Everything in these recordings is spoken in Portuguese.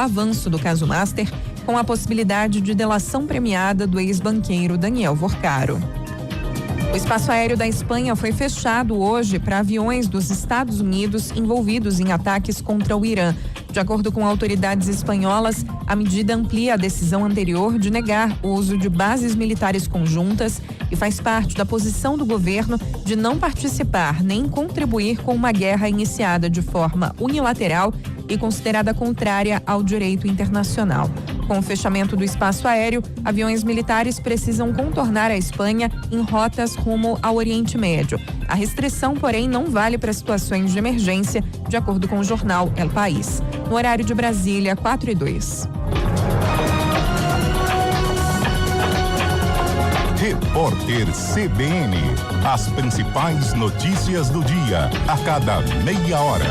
avanço do caso Master, com a possibilidade de delação premiada do ex-banqueiro Daniel Vorcaro. O espaço aéreo da Espanha foi fechado hoje para aviões dos Estados Unidos envolvidos em ataques contra o Irã. De acordo com autoridades espanholas, a medida amplia a decisão anterior de negar o uso de bases militares conjuntas e faz parte da posição do governo de não participar nem contribuir com uma guerra iniciada de forma unilateral e considerada contrária ao direito internacional. Com o fechamento do espaço aéreo, aviões militares precisam contornar a Espanha em rotas rumo ao Oriente Médio. A restrição, porém, não vale para situações de emergência, de acordo com o jornal El País. No horário de Brasília, 4:02. Repórter CBN. As principais notícias do dia, a cada meia hora.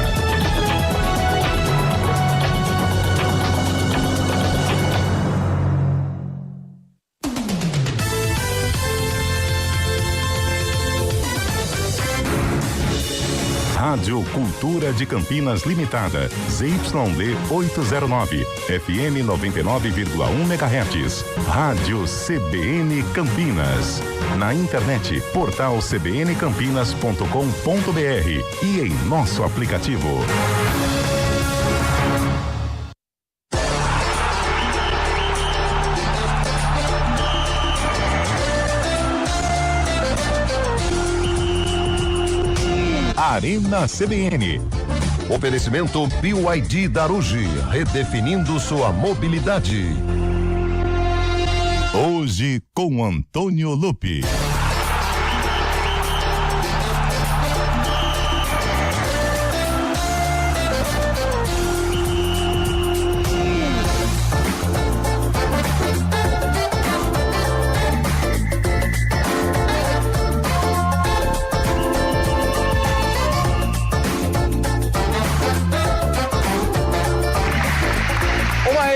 Rádio Cultura de Campinas Limitada, ZYD 809, FM 99,1 MHz. Rádio CBN Campinas. Na internet, portal cbncampinas.com.br e em nosso aplicativo. Arena CBN. Oferecimento BYD Darugi, redefinindo sua mobilidade. Hoje com Antônio Lupi.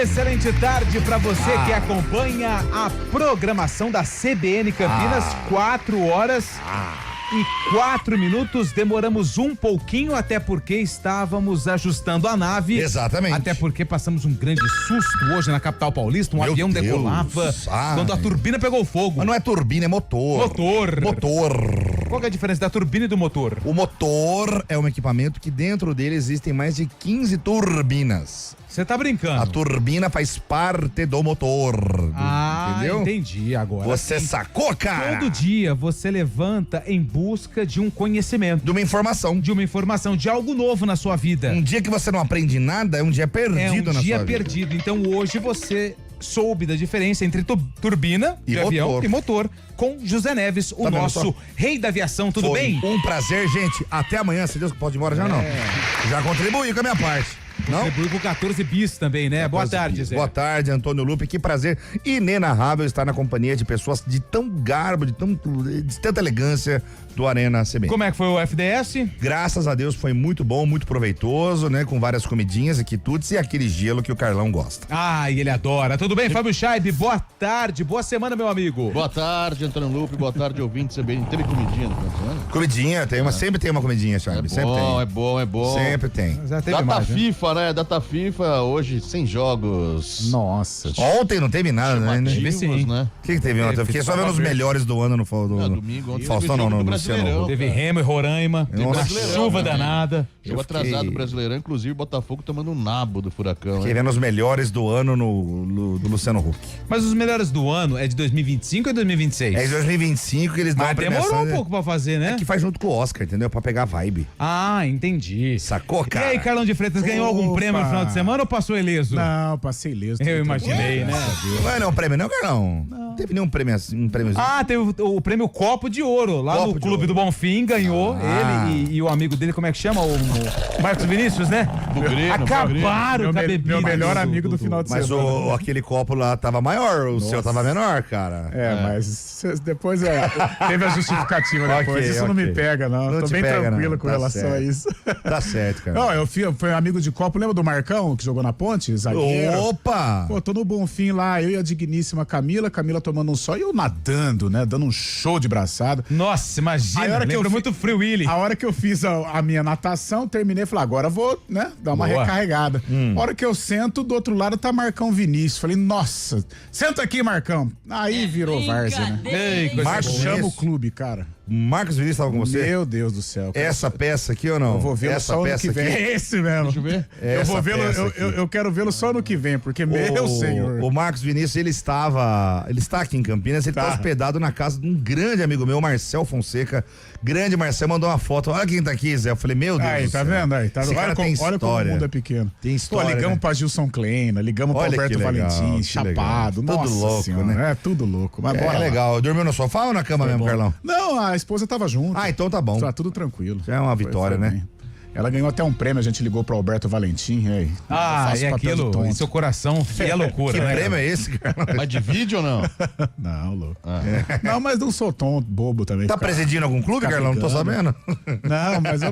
Excelente tarde para você que acompanha a programação da CBN Campinas, 4h04. Demoramos um pouquinho, até porque estávamos ajustando a nave. Exatamente. Até porque passamos um grande susto hoje na capital paulista. Um avião decolava quando a turbina pegou fogo. Mas não é turbina, é motor. Motor. Qual que é a diferença da turbina e do motor? O motor é um equipamento que dentro dele existem mais de 15 turbinas. Você tá brincando? A turbina faz parte do motor. Entendeu? Entendi agora. Você sacou, cara? Todo dia você levanta em busca de um conhecimento. De uma informação. De algo novo na sua vida. Um dia que você não aprende nada é um dia perdido na sua vida. É um dia perdido. Então hoje você soube da diferença entre turbina de avião e motor com José Neves, o nosso rei da aviação. Tudo bem? Um prazer, gente. Até amanhã, se Deus pode ir embora já não. Já contribuí com a minha parte. Contribui com 14 bis também, né? Boa tarde, Zé. Boa tarde, Antônio Lupe. Que prazer inenarrável estar na companhia de pessoas de tão garbo, de tanta elegância do Arena CBN. Como é que foi o FDS? Graças a Deus foi muito bom, muito proveitoso, né? Com várias comidinhas e quitutes e aquele gelo que o Carlão gosta. E ele adora. Tudo bem, Fábio Chaib? Boa tarde, boa semana, meu amigo. Boa tarde, Antônio Lupe. Boa tarde, ouvinte CBN. Teve comidinha no final de semana? Comidinha, sempre tem uma comidinha, Chaib. É bom. Sempre tem. Data FIFA, né? Data FIFA hoje sem jogos. Nossa. Ontem não teve nada, né? Sim. Né? O que teve ontem? Eu fiquei só vendo os melhores do ano no domingo. Ontem Faustão, não, no Luciano. Teve Remo e Roraima. Teve uma chuva danada. Jogo atrasado do Brasileirão, inclusive o Botafogo tomando um nabo do Furacão. Fiquei vendo os melhores do ano do Luciano Huck. Mas os melhores do ano é de 2025 ou 2026? É de 2025 que eles dão a premiação. Demorou um pouco pra fazer, né? É que faz junto com o Oscar, entendeu? Pra pegar a vibe. entendi. Sacou, cara? E aí, Carlão de Freitas, ganhou algum prêmio no final de semana ou passou ileso? Não, passei ileso. Eu imaginei, né? Não é não prêmio não, Carlão? Não teve nenhum prêmio assim, prêmiozinho. Teve o prêmio Copo de Ouro, lá no Clube do Bonfim, ganhou ele e o amigo dele, como é que chama? O Marcos Vinícius, né? Acabaram com a bebida. Meu melhor amigo do final de semana. Mas aquele copo lá tava maior, o seu tava menor, cara. Mas depois teve a justificativa depois. Isso não me pega, não. Tô bem tranquilo com relação a isso. Tá certo, cara. Não, eu fui amigo de copo, lembra do Marcão, que jogou na Ponte? Zagueiro. Opa! Pô, tô no Bonfim lá, eu e a digníssima Camila tomando um sol e eu nadando, né? Dando um show de braçada. Nossa, imagina, lembra muito Free Willy. A hora que eu fiz a minha natação, terminei e falei, agora eu vou, né? Dar uma recarregada. A hora que eu sento, do outro lado tá Marcão Vinícius. Falei, nossa, senta aqui, Marcão. Aí virou várzea, né? Ei, Marcos Chama o clube, cara. Marcos Vinícius estava com você? Meu Deus do céu. Cara. Essa peça aqui ou não? Eu vou vê-lo essa só peça ano que vem. aqui? É esse mesmo. Deixa eu ver. Eu vou vê-lo, eu quero vê-lo só ano que vem, porque meu senhor. O Marcos Vinícius, ele está aqui em Campinas, ele está hospedado na casa de um grande amigo meu, Marcel Fonseca. Grande Marcel, mandou uma foto. Olha quem tá aqui, Zé. Eu falei, meu Deus. Aí, tá vendo? Aí, tá, olha como o mundo é pequeno. Tem história. Pô, ligamos né? pra Gilson Kleina, ligamos pra Alberto Valentim, Chapado. Tudo Nossa louco, senhora, né? É tudo louco. Mas bora lá. Legal. Dormiu no sofá ou na cama mesmo, Carlão? Não, a esposa tava junto. Ah, então tá bom. Tá tudo tranquilo. Já é uma vitória, né? Bem. Ela ganhou até um prêmio, a gente ligou pro Alberto Valentim. Aí, é aquilo, em seu coração, é loucura, Que né? prêmio é esse, Carlão? Mas divide ou não? Não, louco. Não, mas não sou tonto, bobo também. Tá presidindo algum clube, Carlão? Não tô sabendo. Não, mas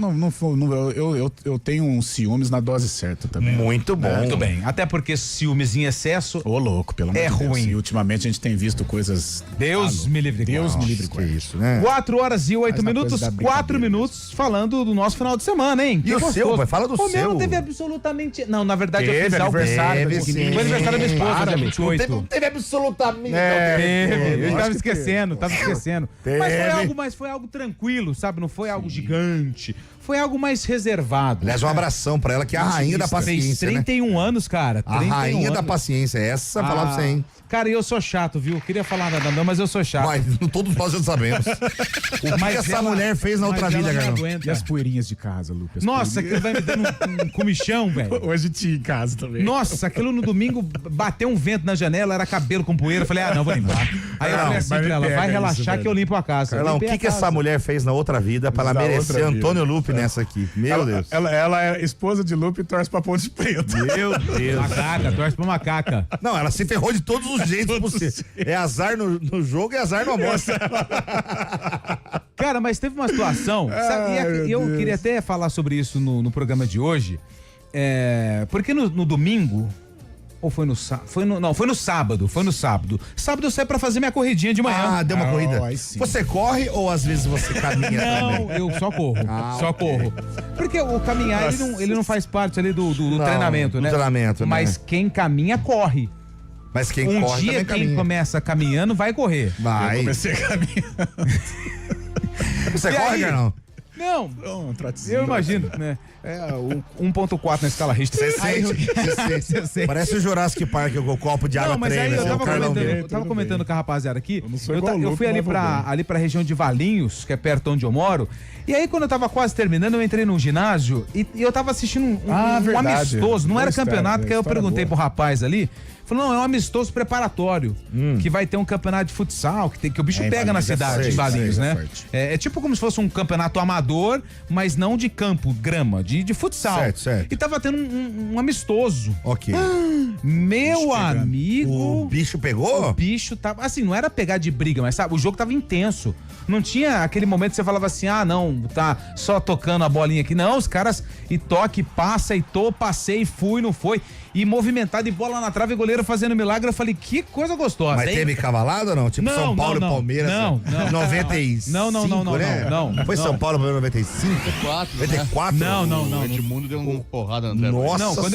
eu tenho uns ciúmes na dose certa também. Muito bom. Muito bem. Até porque ciúmes em excesso Ô, louco, pelo amor é de Deus. ruim. E ultimamente a gente tem visto coisas. Deus me livre. Deus me livre. Que isso, né? 4h08 Mas na minutos, coisa da 4 brincadeira. minutos falando do nosso final de semana, hein? E o gostoso. seu, pai? Fala do O meu seu. não teve absolutamente. Não, na verdade eu Teve fiz aniversário, algo. sim. Foi aniversário da minha esposa, Para, dia bicho. 28. Teve absolutamente. Teve. Eu lógico tava que esquecendo. Teve. Mas foi algo tranquilo, sabe? Não foi algo gigante. Foi algo mais reservado. Aliás, um abração pra ela, que é a rainha da Fez paciência, né? 31 anos, cara. A 31 rainha anos. da paciência. Essa, falar pra você, hein? Cara, eu sou chato, viu? Queria falar nada não, mas eu sou chato. Mas todos nós já sabemos. O que essa ela- mulher fez na outra mas ela vida, me Carlão? aguenta. E as poeirinhas de casa, Lucas? Nossa, aquilo vai me dando um comichão, velho. Hoje tinha em casa também. Nossa, aquilo no domingo bateu um vento na janela, era cabelo com poeira. Eu falei, não, vou limpar. Aí eu falei assim mas pra ela, me vai pega relaxar isso, que eu limpo a casa. Carlão, o Limpei que a essa casa. mulher fez na outra vida pra ela Na merecer outra vida. Antônio Lupe nessa aqui? Meu Deus. Ela é esposa de Lupe e torce pra Ponte Preta. Meu Deus. Macaca, torce pra macaca. Não, ela se ferrou de todos os jeitos possíveis. É azar no jogo e azar no almoço. Cara, mas teve uma situação, sabe, e eu queria até falar sobre isso no programa de hoje, porque no domingo, ou foi no sábado? Foi no sábado. Sábado eu saí pra fazer minha corridinha de manhã. Ah, deu uma corrida. aí sim. Você corre ou às vezes você caminha Não, também? eu só corro. Corro. Porque o caminhar, ele não faz parte ali do treinamento, do né? treinamento, né? Mas quem caminha, corre. Mas quem Um corre dia também quem caminha. começa caminhando vai correr. Vai. Comecei a caminhar. Você E corre, aí? Carlão? Não, Um trotezinho. eu imagino, né? O 1.4 na escala Richter. Você sente. Eu sei. Parece o Jurassic Park, o copo de água Não, mas aí treina. eu assim, tava o Carlão comentando, dele. eu tava comentando com a rapaziada aqui. não sou Eu igual o fui Lupe, ali mas pra região de Valinhos, que é perto onde eu moro. E aí, quando eu tava quase terminando, eu entrei num ginásio e eu tava assistindo um verdade. amistoso. Não Boa era história, campeonato, que aí eu história perguntei boa. pro rapaz ali. Falou, não, é um amistoso preparatório. Que vai ter um campeonato de futsal, que o bicho É, em pega na Valinhos é cidade, forte, em Valinhos, é né? forte. É tipo como se fosse um campeonato amador, mas não de campo, grama, de futsal. Certo. E tava tendo um amistoso. Ok. Meu amigo. O bicho pegou? O bicho tava. Assim, não era pegar de briga, mas sabe, o jogo tava intenso. Não tinha aquele momento que você falava assim: ah, não, tá só tocando a bolinha aqui. Não, os caras. E toque, passa, e passei, fui, não foi. E movimentado, e bola na trave, e goleiro fazendo milagre. Eu falei: que coisa gostosa. Mas hein? teve cavalada ou não? Tipo Não, São Paulo não, e Palmeiras. não, não. 95. Não, né? não. Foi São Paulo e 95? 4, 94? Não. O Edmundo deu uma porrada no André. Nossa Não, quando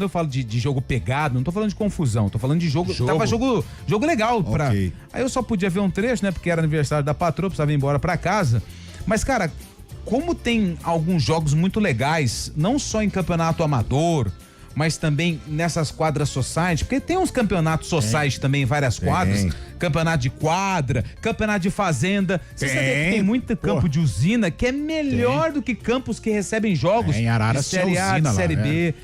eu falo de jogo pegado, não tô falando de confusão, tô falando de jogo. Tava jogo legal. Ok. Aí eu só podia ver um trecho, né? Porque era aniversário da patroa, precisava ir embora pra casa. Mas, cara, como tem alguns jogos muito legais, não só em campeonato amador, mas também nessas quadras society, porque tem uns campeonatos society também em várias quadras, campeonato de quadra, campeonato de fazenda. Você sabia que tem muito campo de usina que é melhor do que campos que recebem jogos Em Araras de Série tinha A, de usina lá, Série B.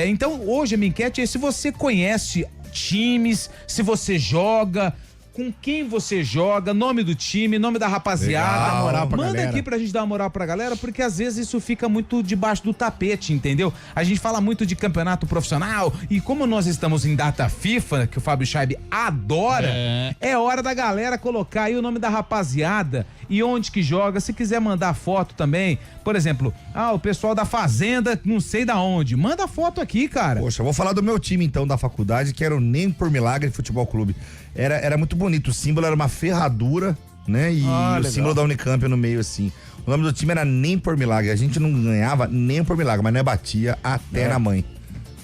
Então hoje a minha enquete é se você conhece times, se você joga, com quem você joga, nome do time, nome da rapaziada. Legal. Moral pra Manda galera. aqui pra gente dar uma moral pra galera, porque às vezes isso fica muito debaixo do tapete, entendeu? A gente fala muito de campeonato profissional e como nós estamos em data FIFA, que o Fábio Scheib adora, é hora da galera colocar aí o nome da rapaziada e onde que joga. Se quiser mandar foto também, por exemplo, o pessoal da Fazenda, não sei da onde, manda foto aqui, cara. Poxa, eu vou falar do meu time então da faculdade, que era o Nem por Milagre Futebol Clube. Era muito bonito, o símbolo era uma ferradura, né? E o legal. símbolo da Unicamp no meio assim. O nome do time era Nem por Milagre. A gente não ganhava nem por milagre, mas nós batia até na mãe.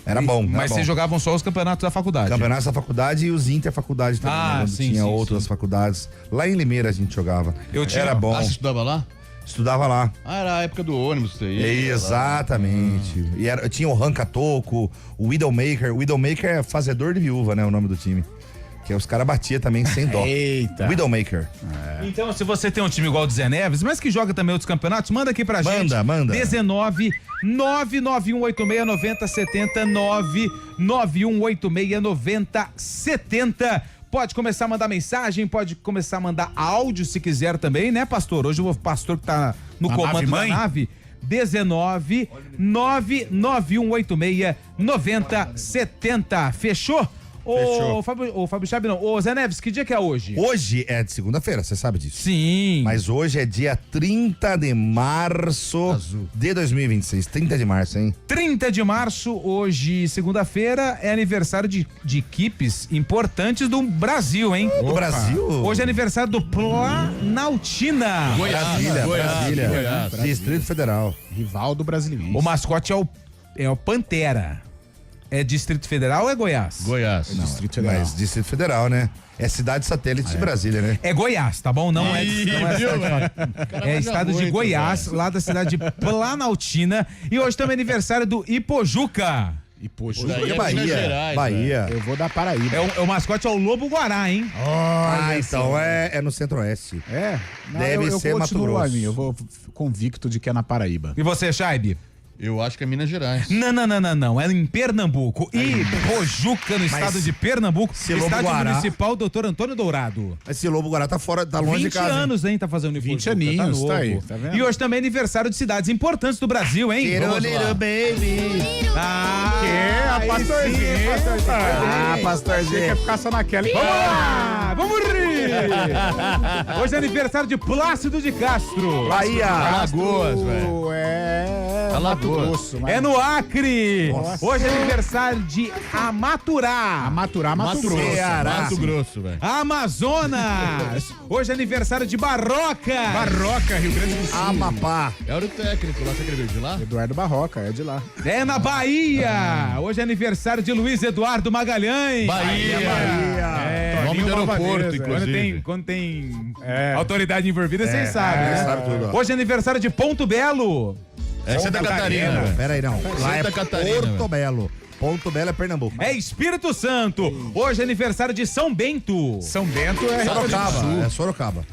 Era bom. Mas vocês jogavam só os campeonatos da faculdade? Campeonatos da faculdade e os interfaculdade também. Quando sim, tinha sim, outras faculdades. Lá em Limeira a gente jogava. Era bom. Você estudava lá? Estudava lá. Era a época do ônibus, você ia. Exatamente. E tinha o Ranca Toco, o Widowmaker. O Widowmaker é fazedor de viúva, né? O nome do time. Que os caras batiam também sem dó. Eita. Widowmaker. Então, se você tem um time igual o do Zé Neves, mas que joga também outros campeonatos, manda aqui pra gente. Manda. 19 991869070 991869070. Pode começar a mandar mensagem, pode começar a mandar áudio se quiser também, né, pastor? Hoje o pastor que tá no comando da nave. 19 991869070. Fechou? Ô, Fábio Scheib, não. Ô, Zé Neves, que dia que é hoje? Hoje é de segunda-feira, você sabe disso. Sim. Mas hoje é dia 30 de março de 2026. 30 de março, hein? 30 de março, hoje, segunda-feira, é aniversário de equipes importantes do Brasil, hein? Do Brasil? Hoje é aniversário do Planaltina. Brasília. Distrito Federal. Rival do Brasiliense. O mascote é o Pantera. É Distrito Federal ou é Goiás? Goiás. Distrito Federal. Mas Distrito Federal, né? É cidade satélite de Brasília, né? É Goiás, tá bom? Não é estado de Goiás, lá da cidade de Planaltina. E hoje também é aniversário do Ipojuca. E poxa, Daí é Bahia. Minas Gerais, Bahia. eu vou dar Paraíba. O mascote é o Lobo Guará, hein? Então é no Centro-Oeste. É? Não, Deve ser Mato continuo Grosso. a mim, eu vou convicto de que é na Paraíba. E você, Scheib? Eu acho que é Minas Gerais. Não. É em Pernambuco. Ipojuca, no estado de Pernambuco. Lobo Estádio Guará- Municipal Dr. Antônio Dourado. Esse Lobo Guará tá fora, tá longe 20 de casa. hein? anos, hein? Tá fazendo Ipojuca. 20 aninhos, novo. tá aí, tá vendo? E hoje também é aniversário de cidades importantes do Brasil, hein? Little, Vamos lá. little baby. A pastorzinha. Pastorzinha quer ficar só naquela. Vamos lá! Vamos rir! Hoje é aniversário de Plácido de Castro. Bahia. Alagoas, velho. É Mato Grosso. É no Acre. Nossa. Hoje é aniversário de Amaturá. Maturar Mato Grosso. Ceará. Mato Grosso, velho. Amazonas. Hoje é aniversário de Barroca. Barroca, Rio Grande do Sul. Amapá. Era o técnico lá, você acredita de lá? Eduardo Barroca, é de lá. É na Bahia. Hoje é aniversário de Luiz Eduardo Magalhães. Bahia. Nome do Nova aeroporto, Veneza, inclusive. Quando tem autoridade envolvida, vocês sabem, né? sabe tudo, ó. Hoje é aniversário de Ponto Belo. É Santa Catarina, velho. Pera aí, não. Lá é Santa Catarina, Porto Belo. Ponto Belo é Pernambuco. É Espírito Santo. Hoje é aniversário de São Bento. São Bento é Rio Grande do Sorocaba. Sul. É Sorocaba.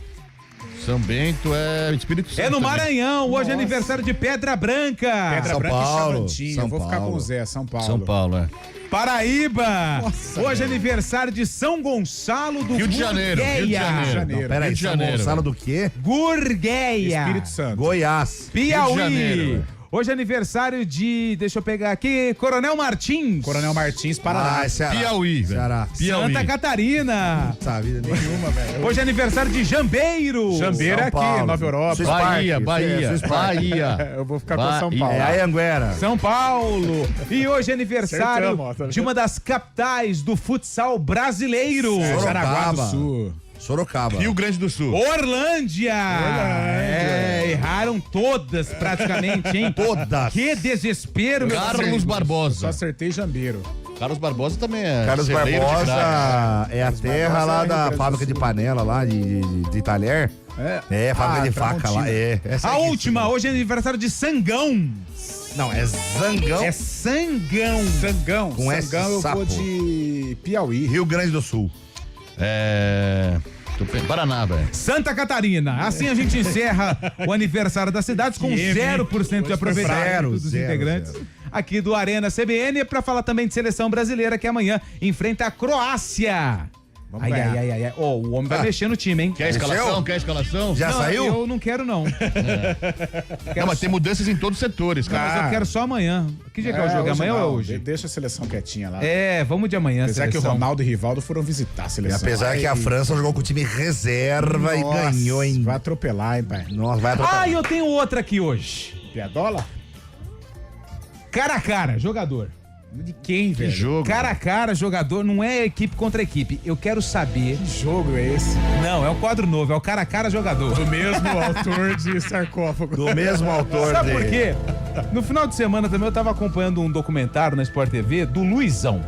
São Bento é Espírito Santo. É no também. Maranhão. Hoje é aniversário de Pedra Branca. Pedra São Branca Paulo, e Chavantinho. São Eu vou ficar Paulo. com o Zé, São Paulo. São Paulo, é. Paraíba. Nossa, Hoje é aniversário de São Gonçalo do Rio de Janeiro, Rio de Gurgueia. Janeiro. Pera aí, Rio de São Janeiro, Gonçalo velho. do quê? Gurgueia. Espírito Santo. Goiás. Rio de Piauí. Janeiro, velho. Hoje é aniversário de, deixa eu pegar aqui, Coronel Martins. Coronel Martins, Paraná. Ah, é Ceará. Piauí, velho. Ceará. Piauí. Santa Catarina. Sabe nenhuma, velho. Hoje é aniversário de Jambeiro. Jambeira São aqui, Paulo. Nova Europa. Swiss Bahia, Park, Bahia, Swiss Park. Bahia. Eu vou ficar com São Bahia. Paulo. É a Anguera. São Paulo. E hoje é aniversário Acertamos, ó, tá vendo? de uma das capitais do futsal brasileiro. Jaraguá do Sorocaba. Sul. Sorocaba. Rio Grande do Sul. Orlândia. Erraram todas praticamente, hein? Todas. Que desespero, meu Carlos amigo. Só Barbosa. acertei Jambeiro. Carlos Barbosa também é. Carlos celeiro de Barbosa craque. é a terra Barbosa lá é Rio da Grande do fábrica de Sul. panela lá, de talher. É, fábrica de faca Tramontina. lá. É. Essa A aqui, última, hoje é aniversário de Sangão. Não, é Zangão. É Sangão. Sangão. Com S, Sangão eu sapo. vou de Piauí. Rio Grande do Sul. Paraná, velho. Santa Catarina. Assim a gente encerra o aniversário das cidades com 0% de aproveitamento dos Zero, integrantes. zero. Aqui do Arena CBN, para falar também de seleção brasileira que amanhã enfrenta a Croácia. Vamos ganhar. Ai. Ó, o homem vai mexer no time, hein? Quer a escalação? Quer a escalação? Já saiu? Eu não quero, não. Não, mas tem mudanças em todos os setores, Mas cara. eu quero só amanhã. Que dia que é o jogo? hoje Amanhã não. ou é hoje? Deixa a seleção quietinha lá. É, vamos de amanhã. Apesar que o seleção. Ronaldo e Rivaldo foram visitar a E seleção. apesar que a França jogou com o time reserva e Nossa, ganhou, hein? vai atropelar, hein, pai? Nossa, vai atropelar. Ah, e eu tenho outra aqui hoje. Piadola? Cara a cara, jogador. De quem, Que velho? jogo. Cara a cara, jogador, não é equipe contra equipe. Eu quero saber. Que jogo é esse? Não, é um quadro novo, é o cara a cara jogador. Do mesmo autor de Sarcófago. Do mesmo autor Sabe de... por quê? No final de semana também eu tava acompanhando um documentário na Sport TV do Luizão.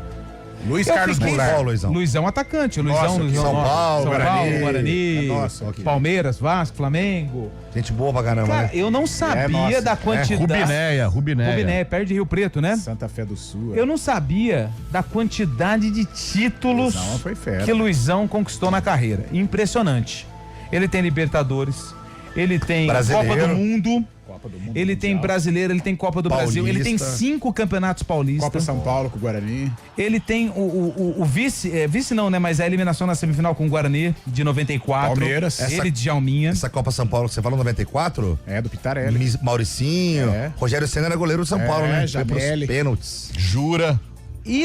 Luiz Eu Carlos fiquei- Goulart. Qual, Luizão? Luizão atacante, Nossa, Luizão, São Paulo, Guarani. Guarani, É nosso aqui. Palmeiras, Vasco, Flamengo. Gente boa pra caramba, Cara, né? eu não sabia nossa. da quantidade. Rubinéia. Perto de Rio Preto, né? Santa Fé do Sul. Eu não sabia da quantidade de títulos Luizão foi fera. que Luizão conquistou na carreira. Impressionante. Ele tem Libertadores, ele tem Brasileiro. Copa do Mundo, Copa do Mundo, ele tem Mundial. Brasileiro, ele tem Copa do Brasil, ele tem Paulista. 5 campeonatos paulistas. Copa São Paulo com o Guarani. Ele tem o vice, vice não, né? Mas a eliminação na semifinal com o Guarani de 94. Palmeiras. Ele de Jalminha. Essa Copa São Paulo que você falou, 94? É, do Pitarelli. Mauricinho. É. Rogério Senna era goleiro do São Paulo, né? Foi pros Jameli. pênaltis. Jura.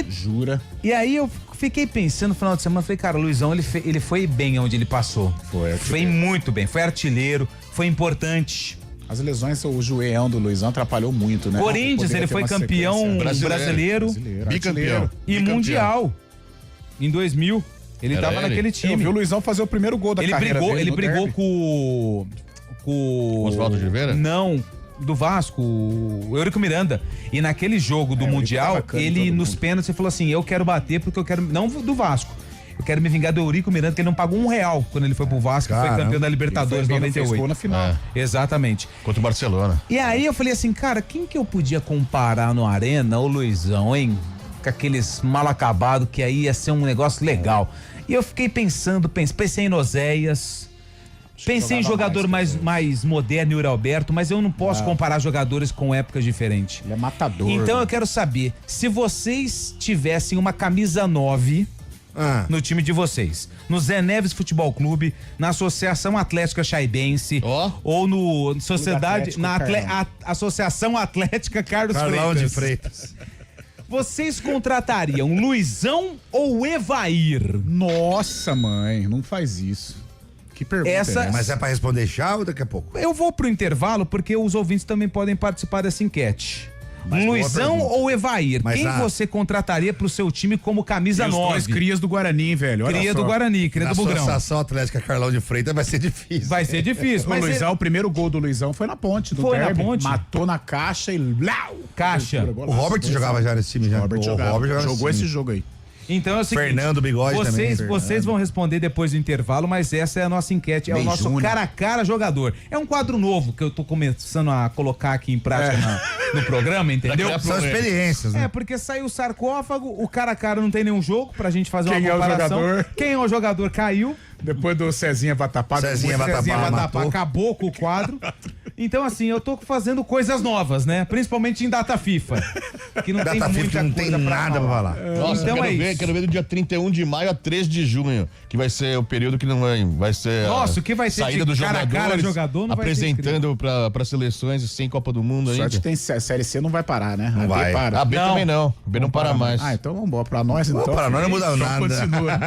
Jura? E aí eu fiquei pensando no final de semana, falei, cara, o Luizão, ele foi bem onde ele passou. Foi Foi muito bem, foi artilheiro, foi importante. As lesões, o joelhão do Luizão atrapalhou muito, né? Corinthians, Poderia ele ter foi uma campeão sequência. brasileiro Bicampeão. e Bicampeão. mundial em 2000. Ele Era tava ele? naquele Eu time. vi o Luizão fazer o primeiro gol da Ele carreira brigou, dele ele no brigou derby. com Oswaldo de Oliveira? Não, do Vasco, o Eurico Miranda. E naquele jogo do o Eurico Mundial, tá bacana em ele todo nos mundo. pênaltis falou assim: eu quero bater porque eu quero. Não do Vasco. Eu quero me vingar do Eurico Miranda, que ele não pagou R$1 quando ele foi pro Vasco, que foi Caramba. campeão da Ele Libertadores foi bem, fez gol 98. na final. É, Exatamente. contra o Barcelona. E aí eu falei assim, cara, quem que eu podia comparar no Arena? O Luizão, hein? Com aqueles mal acabados, que aí ia ser um negócio legal. E eu fiquei pensando, pensei em Oséias, pensei em jogava jogador mais que mais moderno, Yuri Alberto, mas eu não posso comparar jogadores com épocas diferentes. Ele é matador. Então né? eu quero saber, se vocês tivessem uma camisa 9 Ah, no time de vocês, no Zé Neves Futebol Clube, na Associação Atlética Chaibense, Ó. ou no Sociedade, Atlético na Carlão. Associação Atlética Carlos Carlão de Freitas. Freitas. Vocês contratariam Luizão ou Evair? Nossa, mãe, não faz isso. Que pergunta Essa- é essa? Mas é pra responder já ou daqui a pouco? Eu vou pro intervalo porque os ouvintes também podem participar dessa enquete. Mas boa Luizão pergunta. ou Evair? Mas Quem a- você contrataria pro seu time como camisa E os 9? dois crias do Guarani, velho. Olha Cria só. do Guarani, cria Na do Bugrão. Associação Atlética Carlão de Freitas vai ser difícil. Vai ser difícil, O mas Luizão, o primeiro gol do Luizão foi na ponte do Foi na derby. ponte? Matou na caixa e... Blau! Caixa. O Robert jogava já nesse time, já. O Robert jogava. nesse Jogou esse time. jogo aí. Então é o seguinte, Fernando Bigode vocês, também. Vocês vão responder depois do intervalo, mas essa é a nossa enquete, é o Bem nosso Júnior. cara a cara jogador. É um quadro novo que eu tô começando a colocar aqui em prática no programa, entendeu? Pra criar São experiências, né? É, porque saiu o sarcófago, o cara a cara não tem nenhum jogo pra gente fazer Quem uma é o comparação. jogador? Quem é o jogador caiu. Depois do Cezinha Vatapá. Cezinha muito- Vatapá. Cezinha Vatapá matou. acabou com o quadro. Então, assim, eu tô fazendo coisas novas, né? Principalmente em data FIFA. Que não tem Data FIFA muita que não tem coisa nada pra falar. Nossa, Então quero é ver, isso. quero ver do dia 31 de maio a 3 de junho, que vai ser o período que não vai ser Nossa, a o que vai ter saída de dos cara a cara jogadores, jogador não vai ter apresentando para seleções sem Copa do Mundo ainda. Sorte que tem Série C, não vai parar, né? Não vai. Para. A B Não. também não, a B não para mais. Ah, então vamos embora. Pra nós, então. para nós não muda Só nada. Continua.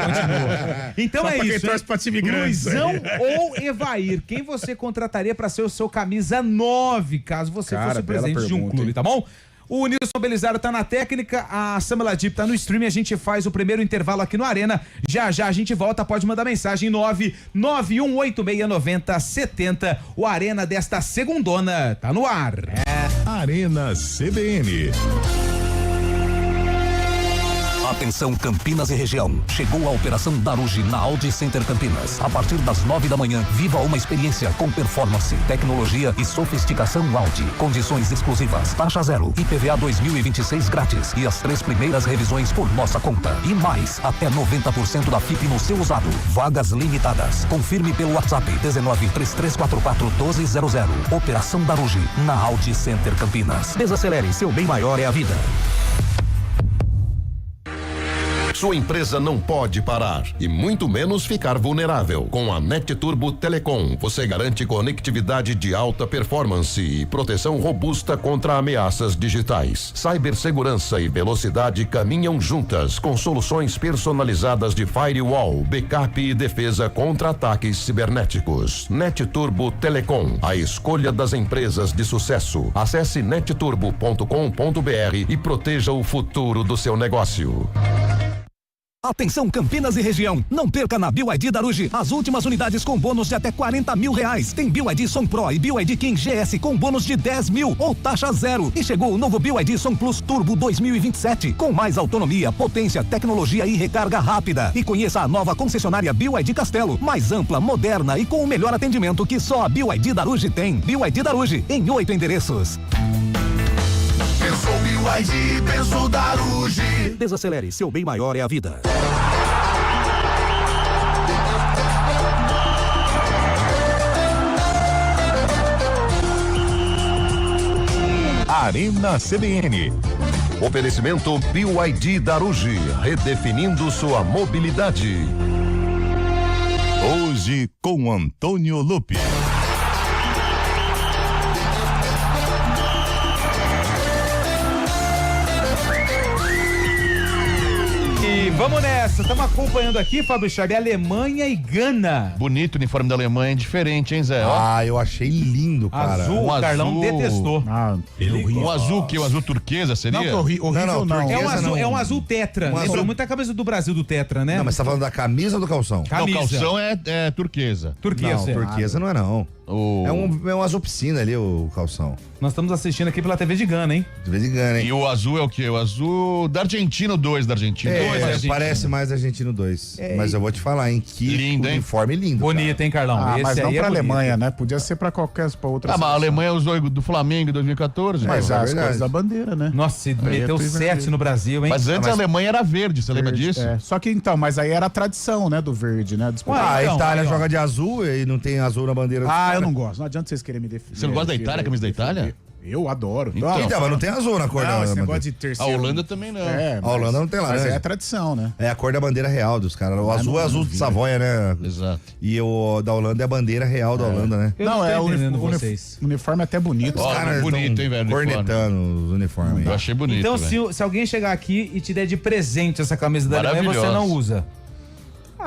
Então Só é pra quem isso. torce hein? pra time grande, Luizão isso ou Evair? Quem você contrataria pra ser o seu camisa 9, caso você Cara, fosse bela presidente de um pergunta, clube, hein? tá bom? O Nilson Belisário tá na técnica, a Samela Dip tá no stream, a gente faz o primeiro intervalo aqui no Arena. Já já a gente volta, pode mandar mensagem 991869070. O Arena desta segundona tá no ar. Arena CBN. Atenção Campinas e região. Chegou a Operação Daruge na Audi Center Campinas. A partir das 9 da manhã, viva uma experiência com performance, tecnologia e sofisticação Audi. Condições exclusivas, taxa zero, IPVA 2026 grátis e as 3 primeiras revisões por nossa conta. E mais, até 90% da FIP no seu usado. Vagas limitadas. Confirme pelo WhatsApp 1933441200. Operação Daruge na Audi Center Campinas. Desacelere, seu bem maior é a vida. Sua empresa não pode parar e muito menos ficar vulnerável. Com a NetTurbo Telecom, você garante conectividade de alta performance e proteção robusta contra ameaças digitais. Cibersegurança e velocidade caminham juntas com soluções personalizadas de firewall, backup e defesa contra ataques cibernéticos. NetTurbo Telecom, a escolha das empresas de sucesso. Acesse netturbo.com.br e proteja o futuro do seu negócio. Atenção Campinas e região, não perca na BYD Darugi as últimas unidades com bônus de até R$40 mil. Tem BYD Som Pro e BYD King GS com bônus de 10 mil ou taxa zero. E chegou o novo BYD Som Plus Turbo 2027 com mais autonomia, potência, tecnologia e recarga rápida. E conheça a nova concessionária BYD Castelo, mais ampla, moderna e com o melhor atendimento que só a BYD Darugi tem. BYD Darugi em 8 endereços. Pensou BYD, pensou Darugi. Desacelere, seu bem maior é a vida. Arena CBN. Oferecimento BYD Darugi, redefinindo sua mobilidade. Hoje com Antônio Lupe. E vamos nessa, estamos acompanhando aqui, Fábio Charbi, Alemanha e Gana. Bonito o uniforme da Alemanha, diferente, hein, Zé? Ó. Ah, eu achei lindo, cara. Azul, o Carlão detestou. O azul, que o azul turquesa seria? Não, horrível não. É um azul tetra. Lembra muito a camisa do Brasil do tetra, né? Não, mas você tá falando da camisa ou do calção? Não, o calção é turquesa. Não, turquesa não é não. É um azul piscina ali, o calção. Nós estamos assistindo aqui pela TV de Gana, hein? De vez em quando, hein? E o azul é o quê? O azul da Argentina, 2 da Argentina. Parece mais Argentino 2. Mas eu vou te falar, hein? Que lindo, hein? uniforme lindo. Bonito, hein, Carlão? Mas não pra Alemanha, né? Podia ser pra qualquer outra. Mas a Alemanha usou do Flamengo em 2014. Mas as cores da bandeira, né? Nossa, meteu 7 no Brasil, hein? Mas antes a Alemanha era verde, você lembra disso? Só que então, mas aí era a tradição, né? Do verde, né? A Itália joga de azul e não tem azul na bandeira. Eu não gosto. Não adianta vocês querem me defender. Você não gosta da Itália, a camisa da Itália? Eu adoro. Então, mas não tem azul na cor da esse bandeira. negócio de terceiro. A Holanda também não. A Holanda não tem laranja. Mas é a tradição, né? É a cor da bandeira real dos caras. O azul é azul de Savoia, né? Exato. E o da Holanda é a bandeira real da Holanda, né? Não, é o uniforme até bonito. Os caras bonito, hein, velho? Cornetando os uniformes. Eu achei bonito. Então, se alguém chegar aqui e te der de presente essa camisa da Alemanha, você não usa.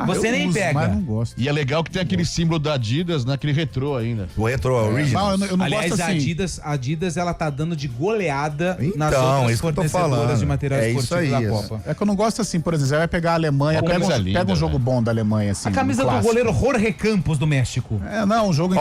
Você nem pega. Mas não gosto. E é legal que tem aquele símbolo da Adidas, naquele retrô ainda. O retrô, o original. Eu não Aliás, gosto a assim. Adidas, ela tá dando de goleada nas Então, outras isso que eu tô fornecedoras falando. de materiais esportivos da Copa. É que eu não gosto assim, por exemplo, você vai pegar a Alemanha, Uma camisa linda, pega um jogo né? bom da Alemanha, assim. A camisa do goleiro Jorge Campos do México. Um jogo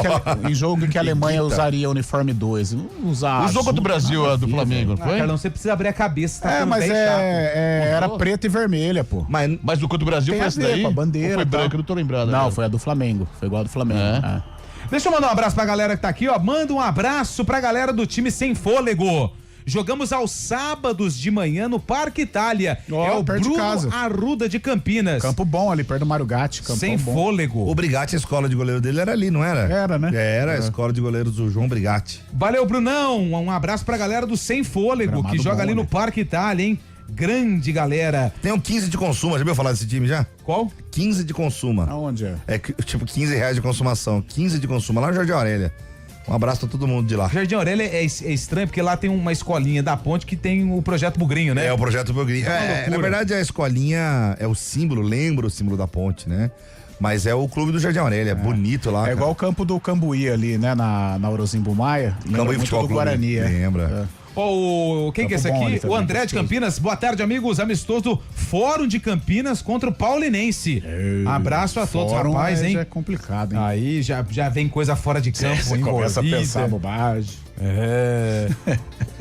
em que a Alemanha usaria uniforme 2. Não usar O jogo azul, do Brasil, nada a do ver, Flamengo, não Ah, foi? Carlão, você precisa abrir a cabeça, tá ficando mas bem chato. era preta e vermelha, pô. Mas o contra o Brasil Tem foi a esse ver daí? com a bandeira Ou foi e tal. branco? Eu não tô lembrado. Não, agora. foi a do Flamengo. Foi igual a do Flamengo. É? Deixa eu mandar um abraço pra galera que tá aqui, ó. Manda um abraço pra galera do time Sem Fôlego. Jogamos aos sábados de manhã no Parque Itália. É o perto de Bruno casa. Arruda de Campinas. Campo bom ali, perto do Mário Gatti. Sem Fôlego. O Brigatti, a escola de goleiro dele era ali, não era? Era, né? Era a escola de goleiros do João Brigatti. Valeu, Brunão. Um abraço pra galera do Sem Fôlego, Gramado que joga bom, ali no né? Parque Itália, hein? Grande galera. Tem um 15 de consumo, já viu falar desse time já? Qual? 15 de consumo. Aonde é? É tipo R$15 de consumação. 15 de consumo, lá no Jardim Aurélia. Um abraço pra todo mundo de lá. Jardim Aurélia é estranho, porque lá tem uma escolinha da ponte que tem o Projeto Bugrinho, né? É, o Projeto Bugrinho. Na verdade, a escolinha é o símbolo, lembra o símbolo da ponte, né? Mas é o clube do Jardim Aurélia, bonito lá. É igual o campo do Cambuí ali, né? Na Orozimbo Maia. Cambuí Futebol do Clube. Guarani. Lembra. Quem que é esse Campo bom aqui? ali também, O André de gostoso. Campinas. Boa tarde, amigos. Amistoso Fórum de Campinas contra o Paulinense. Abraço a todos, Fórum rapaz, hein? É complicado, hein? Aí já vem coisa fora de campo. Você começa a pensar bobagem.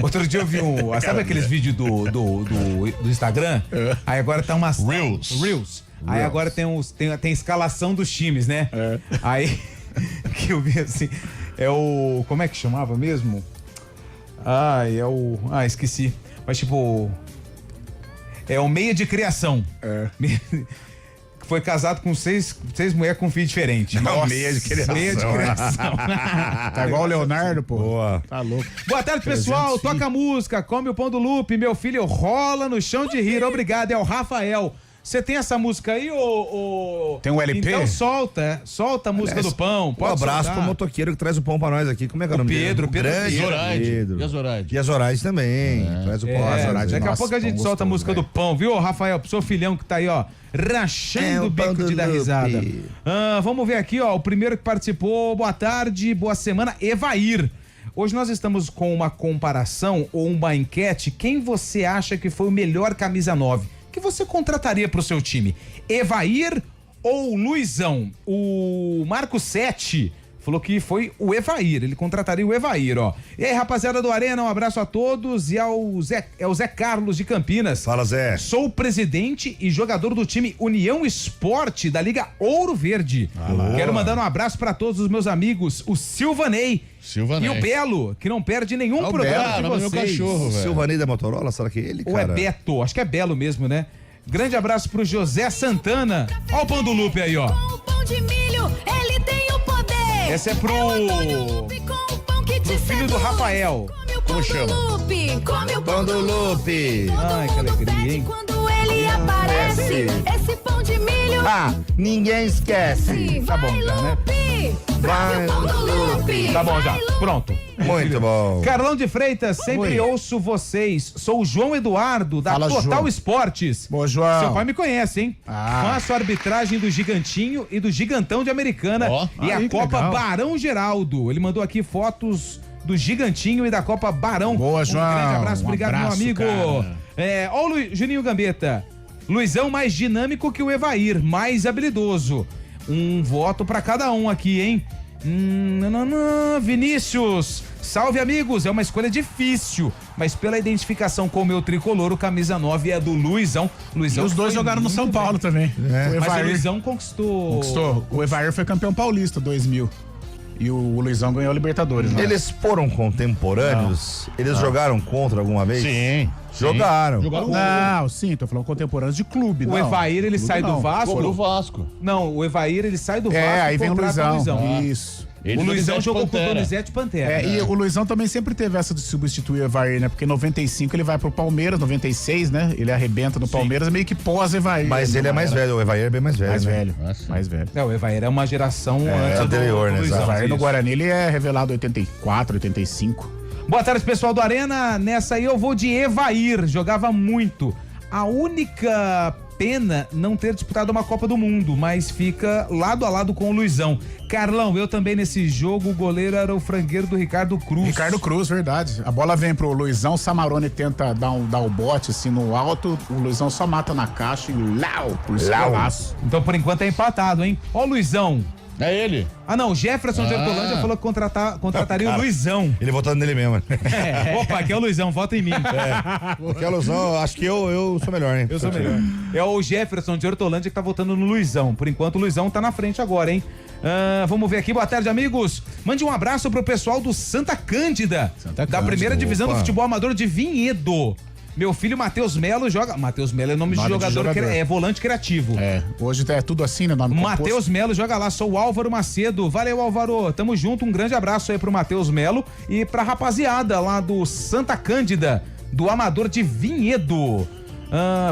Outro dia eu vi sabe aqueles vídeos do Instagram? Aí agora tá umas Reels. Aí agora tem escalação dos times, né? Aí que eu vi assim, como é que chamava mesmo? Esqueci. Mas tipo, é o meia de criação. Foi casado com seis mulheres com filho diferente. Não, meia de criação. Meia de criação. Tá igual o Leonardo, pô. Boa. Tá louco. Boa tarde, pessoal. Toca música, come o pão do Lupe. Meu filho rola no chão de rir. Obrigado. É o Rafael. Você tem essa música aí, ô? Tem um LP? Então solta a música do pão. Um abraço pro motoqueiro que traz o pão pra nós aqui. Como é que é o nome dele? Pedro. Zoraide. E a Zoraide? E a Zoraide também. Traz o pão. A Zoraide. Daqui a pouco a gente solta a música do pão, viu, Rafael? Pro seu filhão que tá aí, ó, rachando o bico de dar risada. Vamos ver aqui, ó, o primeiro que participou. Boa tarde, boa semana, Evair. Hoje nós estamos com uma comparação ou uma enquete. Quem você acha que foi o melhor camisa 9? Que você contrataria pro seu time? Evair ou Luizão? O Marco 7 falou que foi o Evair, ele contrataria o Evair, ó. E aí, rapaziada do Arena, um abraço a todos e ao Zé Carlos de Campinas. Fala, Zé. Sou presidente e jogador do time União Esporte da Liga Ouro Verde. Quero mandar um abraço para todos os meus amigos, o Silvanei e o Belo, que não perde nenhum programa de vocês. Meu cachorro, velho. Silvanei da Motorola, será que é ele, cara? Ou é Beto, acho que é Belo mesmo, né? Grande abraço pro José Santana. Ó o pão do Lupe aí, ó. Com o pão de milho, ele tem o poder. Esse é pro filho do Rafael. Como chama? Come o Pão do Lupe. Ai, que alegria, hein? Quando ele aparece, esse pão de milho. Ninguém esquece. Tá bom já, né? Vai, Tá bom já, pronto. Muito bom. Carlão de Freitas, sempre ouço vocês. Sou o João Eduardo, da Fala, Total João. Esportes. Boa, João. Seu pai me conhece, hein? Faço a arbitragem do Gigantinho e do Gigantão de Americana e a que Copa legal. Barão Geraldo. Ele mandou aqui fotos do Gigantinho e da Copa Barão. Boa, João. Um grande abraço, Um obrigado, abraço, meu amigo. Ó o Juninho Gambetta. Luizão mais dinâmico que o Evair, mais habilidoso. Um voto pra cada um aqui, hein? Vinícius, salve amigos, é uma escolha difícil, mas pela identificação com o meu tricolor, o camisa 9 é do Luizão. E os dois jogaram no São Paulo também. Mas o Luizão conquistou. O Evair foi campeão paulista 2000. E o Luizão ganhou a Libertadores, né? Eles foram contemporâneos? Eles jogaram contra alguma vez? Sim. Jogaram. Não, sim, tô falando contemporâneos de clube. O Evair, ele sai do Vasco? Do Vasco. Não, o Evair, ele sai do Vasco. Aí vem o contrata Luizão. Isso. O Luizão jogou com o Donizete Pantera. E o Luizão também sempre teve essa de substituir o Evair, né? Porque em 95 ele vai pro Palmeiras, 96, né? Ele arrebenta no Palmeiras, meio que pós-Evair. Mas ele é mais velho, o Evair é bem mais velho. Mais né? velho. Mais velho. O Evair é uma geração antes anterior, do né? Luizão. O Evair no Isso. Guarani ele é revelado 84, 85. Boa tarde, pessoal do Arena. Nessa aí eu vou de Evair. Jogava muito. A única pena não ter disputado uma Copa do Mundo, mas fica lado a lado com o Luizão. Carlão, eu também nesse jogo, o goleiro era o frangueiro do Ricardo Cruz. Ricardo Cruz, verdade. A bola vem pro Luizão, Samarone tenta dar o bote assim no alto, o Luizão só mata na caixa e por escalaço. Então por enquanto é empatado, hein? Ó o Luizão. É ele. Não, o Jefferson de Hortolândia falou que contrataria o Luizão. Ele votando nele mesmo. Opa, aqui é o Luizão, vota em mim. Porque a Luizão, acho que eu sou melhor, hein? Eu sou melhor. É o Jefferson de Hortolândia que tá votando no Luizão. Por enquanto o Luizão tá na frente agora, hein? Vamos ver aqui, boa tarde, amigos. Mande um abraço pro pessoal do Santa Cândida, da primeira divisão do futebol amador de Vinhedo. Meu filho Matheus Melo joga. Matheus Melo é nome de jogador. É volante criativo. Hoje é tudo assim, né? Matheus Melo joga lá, sou o Álvaro Macedo. Valeu, Álvaro. Tamo junto, um grande abraço aí pro Matheus Melo e pra rapaziada lá do Santa Cândida, do Amador de Vinhedo.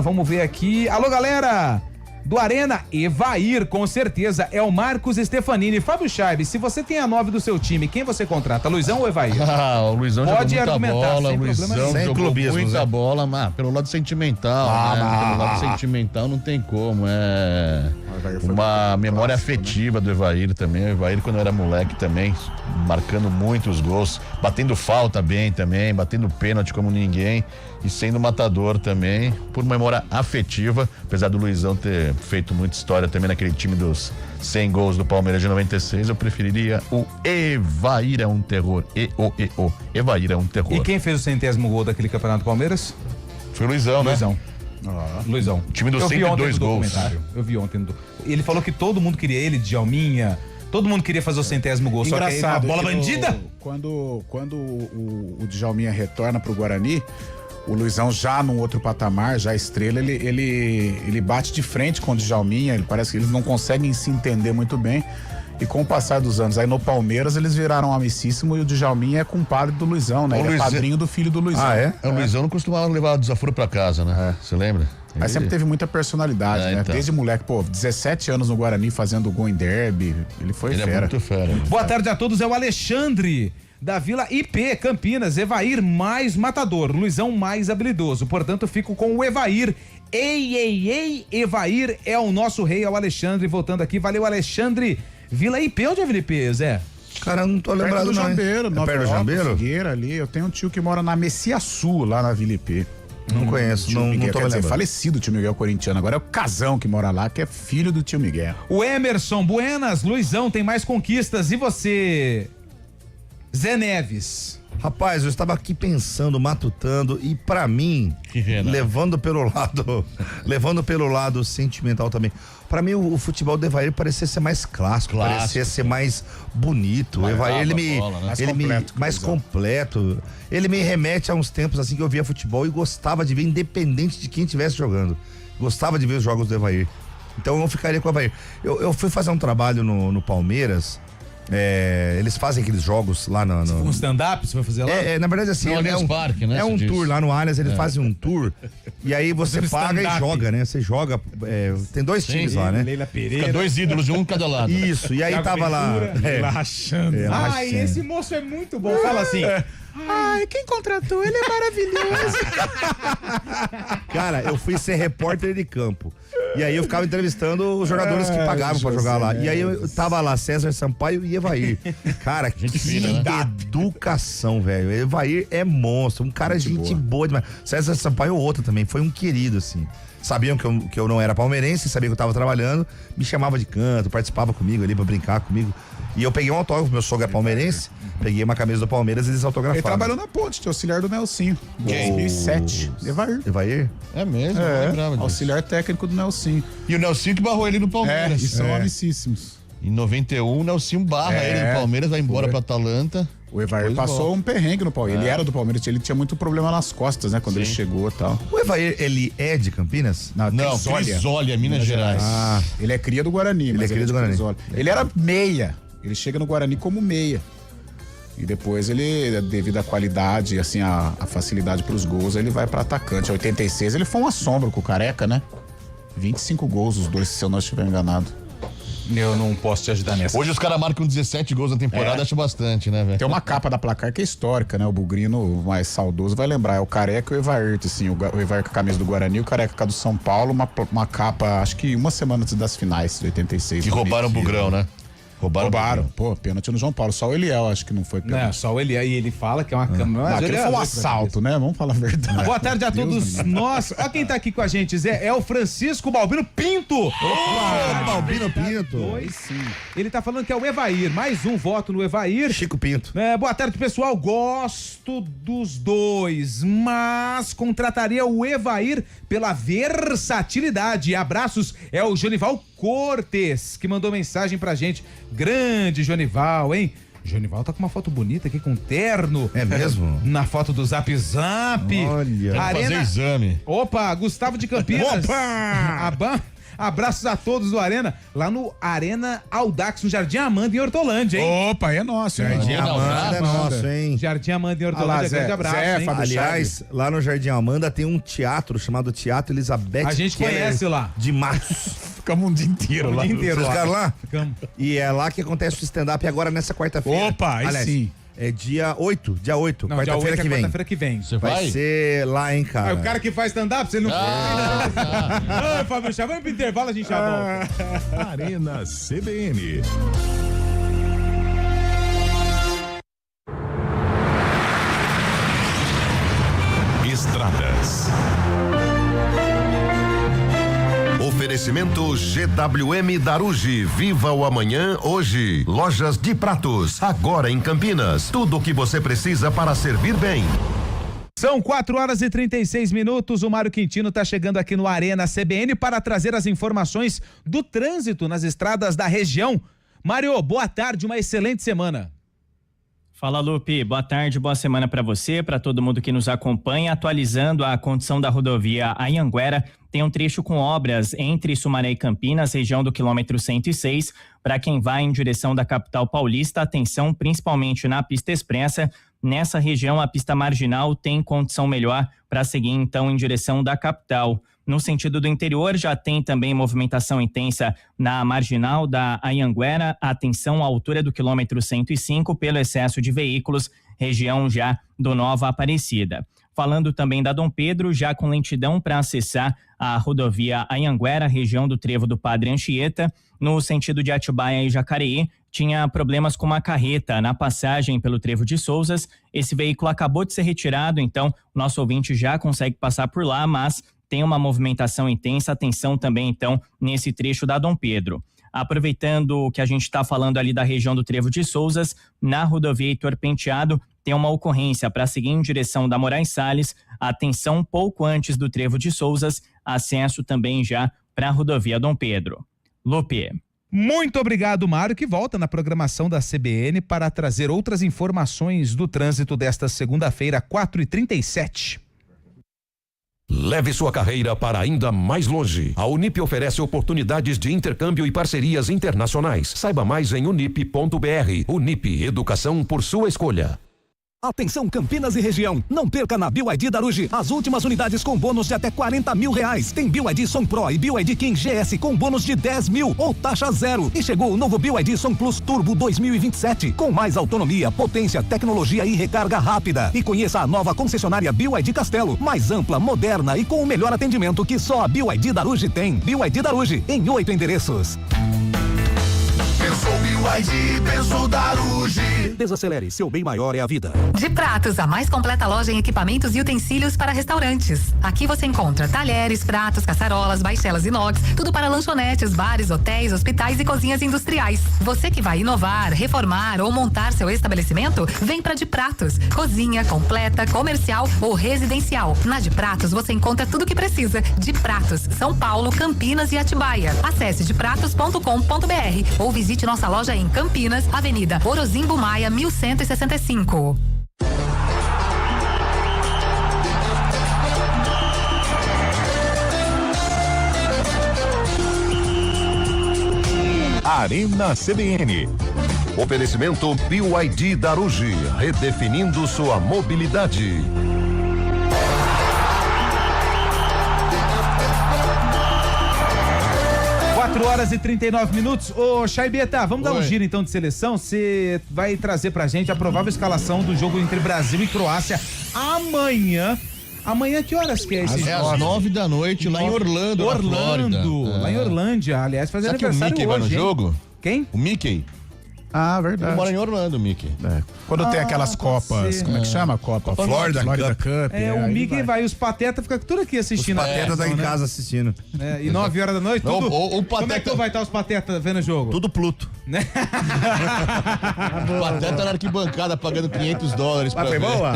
Vamos ver aqui. Alô, galera! Do Arena, Evair, com certeza, é o Marcos Stefanini. Fábio Chaves, se você tem a 9 do seu time, quem você contrata, Luizão ou Evair? O Luizão Pode jogou muita argumentar, bola, sem o Luizão problema nenhum. jogou clubismo, muita Zé. bola, mas pelo lado sentimental, né? Pelo lado sentimental não tem como, uma memória afetiva do Evair também. O Evair, quando era moleque também, marcando muitos gols, batendo falta bem também, batendo pênalti como ninguém e sendo matador também, por memória afetiva, apesar do Luizão ter feito muita história também naquele time dos 100 gols do Palmeiras de 96, eu preferiria o Evair é um terror. Evair é um terror. E quem fez o 100º gol daquele campeonato do Palmeiras? Foi o Luizão, né? Luizão. O time dos 102 gols. Eu vi ontem. Ele falou que todo mundo queria ele, Djalminha. Todo mundo queria fazer o 100º gol. Engraçado, só que aí, bola bandida? Quando o Djalminha retorna pro Guarani, o Luizão já num outro patamar, já estrela, ele bate de frente com o Djalminha, parece que eles não conseguem se entender muito bem. E com o passar dos anos, aí no Palmeiras eles viraram amicíssimo e o Djalminha é compadre do Luizão, né? Ele é padrinho do filho do Luizão. O Luizão não costumava levar desaforo pra casa, né? Você lembra? Mas sempre teve muita personalidade, né? Então. Desde moleque, 17 anos no Guarani fazendo gol em derby. Ele foi Ele fera. é muito fera. Boa tarde a todos, é o Alexandre da Vila IP, Campinas. Evair mais matador, Luizão mais habilidoso. Portanto, fico com o Evair. Ei, Evair é o nosso rei, é o Alexandre. Voltando aqui, valeu, Alexandre. Vila IP, onde é Vila IP, Zé? Cara, não tô Perto lembrado do não. Jambeiro, É perto do Jambeiro? Figueira ali. Eu tenho um tio que mora na Messiaçu, lá na Vila IP. Não conheço, não Miguel, tô quer dizer, lembrando. Falecido tio Miguel corintiano. Agora é o Casão que mora lá, que é filho do tio Miguel. O Emerson, buenas, Luizão tem mais conquistas. E você, Zé Neves? Rapaz, eu estava aqui pensando, matutando, e pra mim, levando pelo lado sentimental também. Pra mim, o futebol do Evair parecia ser mais clássico. Parecia ser mais bonito. O Evair, mais completo. Ele me remete a uns tempos assim que eu via futebol e gostava de ver, independente de quem estivesse jogando. Gostava de ver os jogos do Evair. Então eu ficaria com o Evair. Eu fui fazer um trabalho no Palmeiras. Eles fazem aqueles jogos lá no... Um stand-up, você vai fazer lá? Na verdade, assim, Parque, né, é um tour lá no Allianz, eles fazem um tour e aí você paga e joga, né? Você joga, tem 2 times lá, né? Leila Pereira. Fica 2 ídolos de um cada lado. Isso, e aí Thiago tava Ventura, lá... Relaxando. Ai, esse moço é muito bom. Fala assim. Ai, quem contratou? Ele é maravilhoso. Cara, eu fui ser repórter de campo. E aí eu ficava entrevistando os jogadores que pagavam pra jogar lá. E aí eu tava lá, César Sampaio e Evair. Cara, que educação, velho. Evair é monstro, um cara de gente boa demais. César Sampaio outro também, foi um querido, assim. Sabiam que eu não era palmeirense, sabiam que eu tava trabalhando, me chamava de canto, participava comigo ali pra brincar comigo. E eu peguei um autógrafo, meu sogro é palmeirense, peguei uma camisa do Palmeiras e eles autografaram. Ele trabalhou na Ponte, de auxiliar do Nelsinho. 2007. Evair. É mesmo, eu lembrava disso. Auxiliar técnico do Nelsinho. E o Nelsinho que barrou ele no Palmeiras. E são amicíssimos. Em 91, o Nelsinho barra ele no Palmeiras, vai embora pra Atalanta. O Evair passou um perrengue no Palmeiras. Ele era do Palmeiras, ele tinha muito problema nas costas, né? Quando ele chegou e tal. O Evair, ele é de Campinas? Não, Crisólia, Minas Gerais. Ele é cria do Guarani. Ele é cria do Guarani. Ele era meia. Ele chega no Guarani como meia. E depois ele, devido à qualidade, assim, a facilidade pros gols, ele vai pra atacante. Em 86 ele foi um assombro com o Careca, né? 25 gols os dois, se eu não estiver enganado. Eu não posso te ajudar nessa. Hoje os caras marcam 17 gols na temporada, acho bastante, né, velho? Tem uma capa da Placar que é histórica, né? O Bugrino, mais saudoso, vai lembrar. É o Careca e o Evair, assim. O Evair com a camisa do Guarani, o Careca com a do São Paulo. Uma capa, acho que uma semana antes das finais de 86. Que roubaram o Bugrão, né? Roubaram. Pô, pênalti no João Paulo. Só o Eliel, acho que não foi pênalti. Não, só o Eliel. E ele fala que é uma câmera. Aquele foi um assalto, né? Vamos falar a verdade. Boa tarde a todos nós. Olha quem tá aqui com a gente, Zé. É o Francisco Balbino Pinto. Opa, Balbino Pinto. Ele tá falando que é o Evair. Mais um voto no Evair. Chico Pinto. Boa tarde, pessoal. Gosto dos dois, mas contrataria o Evair pela versatilidade. Abraços. É o Jonival Cortes que mandou mensagem pra gente. Grande Jonival, hein? Jonival tá com uma foto bonita aqui com terno. É mesmo? Na foto do Zap Zap. Olha. Fazer exame. Opa, Gustavo de Campinas. Opa! Abraços a todos do Arena, lá no Arena Audax, no Jardim Amanda, em Hortolândia, hein? Opa, é nosso, hein? Jardim Amanda é nosso, hein? Jardim Amanda, em Hortolândia, grande abraço, hein? Aliás, lá no Jardim Amanda tem um teatro chamado Teatro Elizabeth. A gente conhece lá. De Matos. Ficamos um dia inteiro lá. Vocês ficaram lá? Ficamos. E é lá que acontece o stand-up agora nessa quarta-feira. Opa, aí aliás, sim. É dia 8, Não, quarta-feira que vem. Quarta-feira que vem. Você Vai ser lá, hein, cara. O cara que faz stand-up, você não Ô, Fábio, já vamos pro intervalo, a gente já volta. Arena CBN. Estradas. Oferecimento GWM Darugi. Viva o amanhã hoje. Lojas de pratos, agora em Campinas. Tudo o que você precisa para servir bem. São 4h36. O Mário Quintino está chegando aqui no Arena CBN para trazer as informações do trânsito nas estradas da região. Mário, boa tarde, uma excelente semana. Fala, Lupe, boa tarde, boa semana para você, para todo mundo que nos acompanha. Atualizando a condição da rodovia Anhanguera, tem um trecho com obras entre Sumaré e Campinas, região do quilômetro 106. Para quem vai em direção da capital paulista, atenção principalmente na pista expressa. Nessa região, a pista marginal tem condição melhor para seguir então em direção da capital. No sentido do interior, já tem também movimentação intensa na marginal da Anhanguera, atenção à altura do quilômetro 105 pelo excesso de veículos, região já do Nova Aparecida. Falando também da Dom Pedro, já com lentidão para acessar a rodovia Anhanguera, região do Trevo do Padre Anchieta, no sentido de Atibaia e Jacareí, tinha problemas com uma carreta na passagem pelo Trevo de Souzas. Esse veículo acabou de ser retirado, então o nosso ouvinte já consegue passar por lá, mas tem uma movimentação intensa. Atenção também, então, nesse trecho da Dom Pedro. Aproveitando que a gente está falando ali da região do Trevo de Souzas, na rodovia Heitor Penteado, tem uma ocorrência para seguir em direção da Moraes Salles. Atenção, pouco antes do Trevo de Souzas, acesso também já para a rodovia Dom Pedro. Lupe. Muito obrigado, Mário, que volta na programação da CBN para trazer outras informações do trânsito desta segunda-feira, 4h37. Leve sua carreira para ainda mais longe. A Unip oferece oportunidades de intercâmbio e parcerias internacionais. Saiba mais em unip.br. Unip, educação por sua escolha. Atenção Campinas e região, não perca na BYD Darugi as últimas unidades com bônus de até R$40 mil. Tem BYD Som Pro e BYD King GS com bônus de 10 mil ou taxa zero. E chegou o novo BYD Som Plus Turbo 2027 com mais autonomia, potência, tecnologia e recarga rápida. E conheça a nova concessionária BYD Castelo, mais ampla, moderna e com o melhor atendimento que só a BYD Darugi tem. BYD Darugi em 8 endereços. Pensou BYD, pensou Darugi. Desacelere, seu bem maior é a vida. De Pratos, a mais completa loja em equipamentos e utensílios para restaurantes. Aqui você encontra talheres, pratos, caçarolas, baixelas inox, tudo para lanchonetes, bares, hotéis, hospitais e cozinhas industriais. Você que vai inovar, reformar ou montar seu estabelecimento, vem para De Pratos. Cozinha completa, comercial ou residencial. Na De Pratos você encontra tudo o que precisa. De Pratos, São Paulo, Campinas e Atibaia. Acesse depratos.com.br ou visite nossa loja em Campinas, Avenida Orozimbo Maia, 1165. Arena CBN. Oferecimento BYD Darugi, redefinindo sua mobilidade. 4h39. Ô, Chaibeta, vamos dar um giro então de seleção. Você vai trazer pra gente a provável escalação do jogo entre Brasil e Croácia amanhã. Amanhã que horas que é esse jogo? É às 9 da noite lá em Orlando, na Flórida. Lá em Orlândia, aliás, fazendo aniversário hoje. Será que o Mickey vai no jogo? Quem? O Mickey. Ah, verdade. Ele mora em Orlando, Mickey. Quando tem aquelas copas, como é que chama? Copa Florida Cup. O Mickey vai, os patetas ficam tudo aqui assistindo. Os patetas tá em casa assistindo. E 9 horas da noite, tudo. O Como é que vai estar os patetas vendo o jogo? Tudo Pluto. O pateta na arquibancada pagando $500 pra ver. Boa.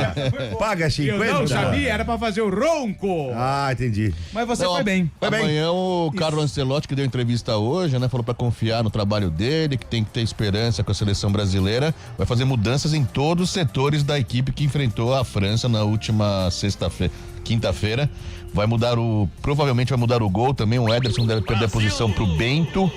Paga 50. Eu não sabia, era pra fazer o ronco. Ah, entendi. Mas você foi bem. Amanhã o Carlo Ancelotti, que deu entrevista hoje, né? Falou pra confiar no trabalho dele, que tem que ter esperança com a seleção brasileira, vai fazer mudanças em todos os setores da equipe que enfrentou a França na última quinta-feira. Provavelmente vai mudar o gol também. O Ederson deve perder a posição pro Bento.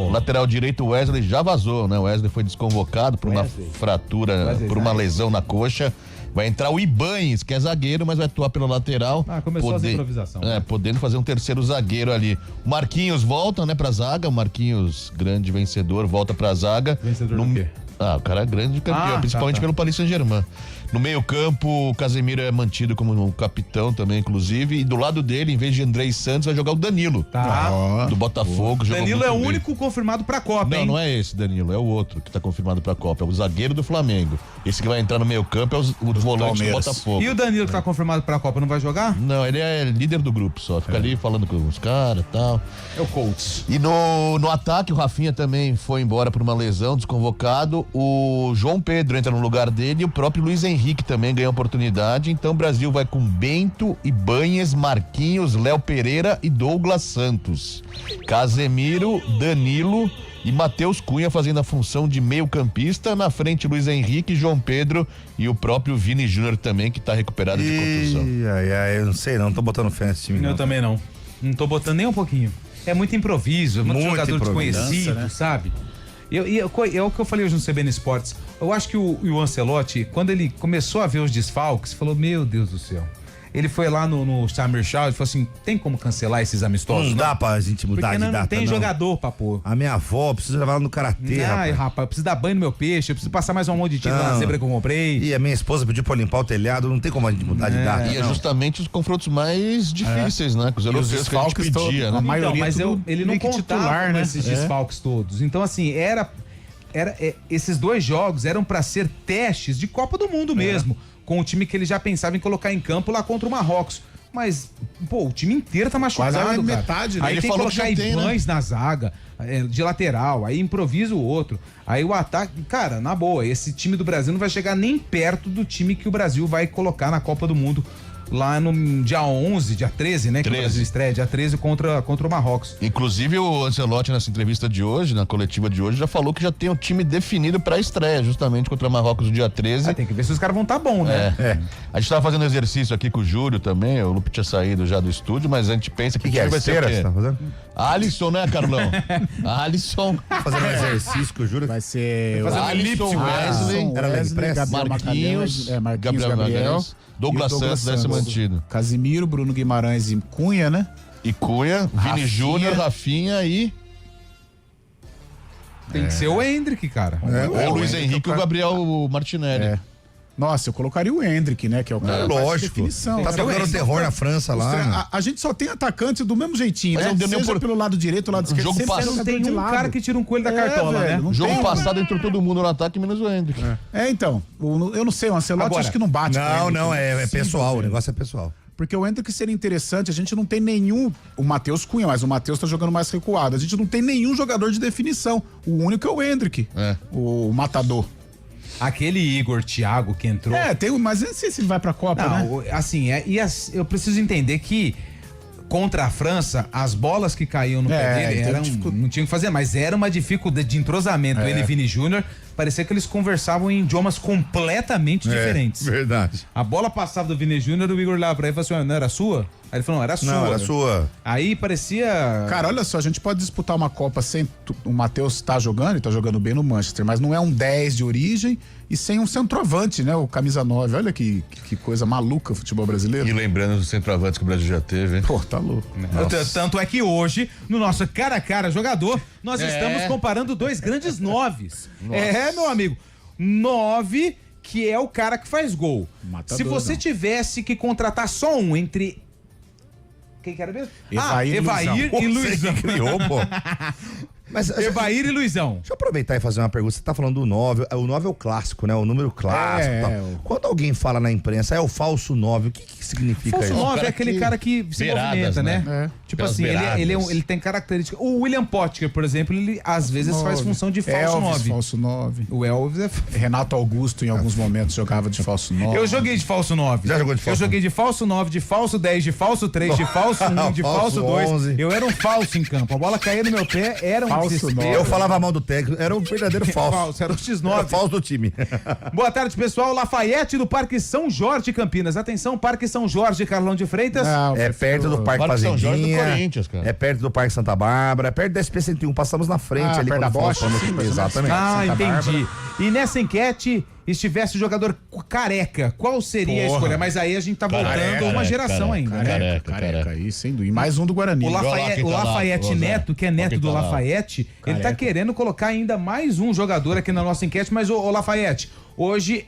Lateral direito, o Wesley já vazou, né? O Wesley foi desconvocado por uma fratura, por uma lesão na coxa. Vai entrar o Ibañez, que é zagueiro, mas vai atuar pela lateral. Começou a improvisação. Podendo fazer um terceiro zagueiro ali. O Marquinhos volta, né, pra zaga. O Marquinhos, grande vencedor, volta pra zaga. Vencedor do quê? O cara é grande campeão, principalmente pelo Paris Saint-Germain. No meio-campo, o Casemiro é mantido como capitão também, inclusive. E do lado dele, em vez de Andrei Santos, vai jogar o Danilo. Do Botafogo. Danilo é o único confirmado pra Copa, hein? Não é esse Danilo, é o outro que tá confirmado pra Copa. É o zagueiro do Flamengo. Esse que vai entrar no meio-campo é o volante do Botafogo. E o Danilo que tá confirmado pra Copa não vai jogar? Não, ele é líder do grupo só. Fica ali falando com os caras e tal. É o coach. E no ataque, o Rafinha também foi embora por uma lesão, desconvocado. O João Pedro entra no lugar dele e o próprio Luiz Henrique também ganhou oportunidade. Então o Brasil vai com Bento, Ibañez, Marquinhos, Léo Pereira e Douglas Santos. Casemiro, Danilo e Matheus Cunha fazendo a função de meio-campista. Na frente, Luiz Henrique, João Pedro e o próprio Vini Júnior também, que tá recuperado de contusão. Eu não sei, não tô botando fé nesse time. Eu também não. Não tô botando nem um pouquinho. É muito improviso, é muito jogador desconhecido, né? Sabe? É o que eu falei hoje no CBN Esportes. Eu acho que o Ancelotti, quando ele começou a ver os desfalques, falou: meu Deus do céu. Ele foi lá no Summershall e falou assim: tem como cancelar esses amistosos? Não dá pra gente mudar porque de data, não tem jogador pra pôr. A minha avó precisa levar ela no karatê, Ai, rapaz, eu preciso dar banho no meu peixe, eu preciso passar mais um monte de tinta na zebra que eu comprei. E a minha esposa pediu pra limpar o telhado, não tem como a gente mudar de data. E é justamente os confrontos mais difíceis, né? Com os europeus que a gente pedia, né? A maioria mas ele não contava titular, né? esses desfalques todos. Então, assim, esses 2 jogos eram pra ser testes de Copa do Mundo mesmo, com o time que ele já pensava em colocar em campo lá contra o Marrocos. Mas, pô, o time inteiro tá machucado, quase cara. metade, né? Aí Ele tem que falou que colocar já tem, Ibães na zaga, de lateral, aí improvisa o outro. Aí o ataque, cara, na boa, esse time do Brasil não vai chegar nem perto do time que o Brasil vai colocar na Copa do Mundo lá no dia 11, dia 13, né? 13. Que o Brasil estreia, dia 13 contra o Marrocos. Inclusive o Ancelotti nessa entrevista de hoje, na coletiva de hoje, já falou que já tem o time definido pra estreia, justamente contra o Marrocos no dia 13. Tem que ver se os caras vão estar bom, né? A gente tava fazendo exercício aqui com o Júlio também, o Lupe tinha saído já do estúdio, mas a gente pensa que o time vai ser o quê? Tá fazendo? Alisson, né, Carlão? Alisson. Fazendo um exercício que eu juro. Vai ser Alisson, Wesley, Marquinhos, Gabriel Magalhães, Douglas Santos deve ser mantido. Casimiro, Bruno Guimarães e Cunha, né? E Cunha, Vini Júnior, Rafinha e... Tem que ser o Hendrick, cara. Ou o Luiz Henrique e o Gabriel Martinelli. Nossa, eu colocaria o Hendrick, né? Que é o cara lógico. definição. Tá tocando terror na França lá. A gente só tem atacante do mesmo jeitinho, Mas né? não deu nem Seja pelo lado direito, pelo lado esquerdo. Jogo sempre passado tem Tem um cara que tira um coelho da cartola, velho, né? não Jogo tem, passado entrou todo mundo no ataque, menos o Hendrick. então. Eu não sei, o Ancelotti Agora, acho que não bate. Não, é pessoal, o negócio é pessoal. Porque o Hendrick seria interessante, a gente não tem nenhum... O Matheus Cunha, mas o Matheus tá jogando mais recuado. A gente não tem nenhum jogador de definição. O único é o Hendrick, o matador. Aquele Igor Thiago que entrou. Mas eu não sei se ele vai pra Copa, né? Assim, eu preciso entender que contra a França, as bolas que caíam no pé dele não tinham que fazer, mas era uma dificuldade de entrosamento. Ele e Vini Júnior, parecia que eles conversavam em idiomas completamente diferentes. Verdade. A bola passava do Vini Júnior, o Igor lá pra ele e falou assim: não era sua? Aí ele falou: não, era sua. Não, era sua. Aí parecia. Cara, olha só, a gente pode disputar uma Copa sem. O Matheus tá jogando, ele tá jogando bem no Manchester, mas não é um 10 de origem e sem um centroavante, né? O camisa 9. Olha que coisa maluca o futebol brasileiro. E lembrando dos centroavantes que o Brasil já teve, hein? Pô, tá louco. Tanto é que hoje, no nosso cara a cara jogador, nós estamos comparando 2 grandes 9s. Meu amigo. 9, que é o cara que faz gol. Matador, se você tivesse que contratar só um entre... Quem que era mesmo? Evair e Luizão. Você que criou, pô. Mas, Evair e Luizão. Deixa eu aproveitar e fazer uma pergunta. Você tá falando do 9. O 9 é o clássico, né? O número clássico. Quando alguém fala na imprensa, é o falso 9, o que significa isso? Falso 9 é aquele cara que se movimenta, né? Tipo assim, ele tem características. O William Potker, por exemplo, ele às vezes faz função de falso 9. Falso 9. O Elvis Renato Augusto, em alguns momentos, jogava de falso 9. Eu joguei de falso 9. Já jogou de falso? Eu joguei de falso 9, de falso 10, de falso 3, de falso 1, de falso 2. 11. Eu era um falso em campo. A bola caía no meu pé, era um Falso desespero. 9. Eu falava mal do técnico, era um verdadeiro falso. Era o X9. Era falso do time. Boa tarde, pessoal. Lafayette do Parque São Jorge, Campinas. Atenção, Parque São Jorge, Carlão de Freitas. Não, é perto do Parque Fazendinha. São Jorge do Corinthians, cara. É perto do Parque Santa Bárbara, é perto da SP-101. Passamos na frente ali perto da quando Bocha. Exatamente. Entendi. E nessa enquete, estivesse o jogador careca, qual seria a escolha? Mas aí a gente tá voltando uma geração ainda, né? Careca aí, sem dúvida. E mais um do Guarani. O Lafayette Neto, que é neto do Lafayette, ele tá querendo colocar ainda mais um jogador aqui na nossa enquete, mas o Lafayette, hoje,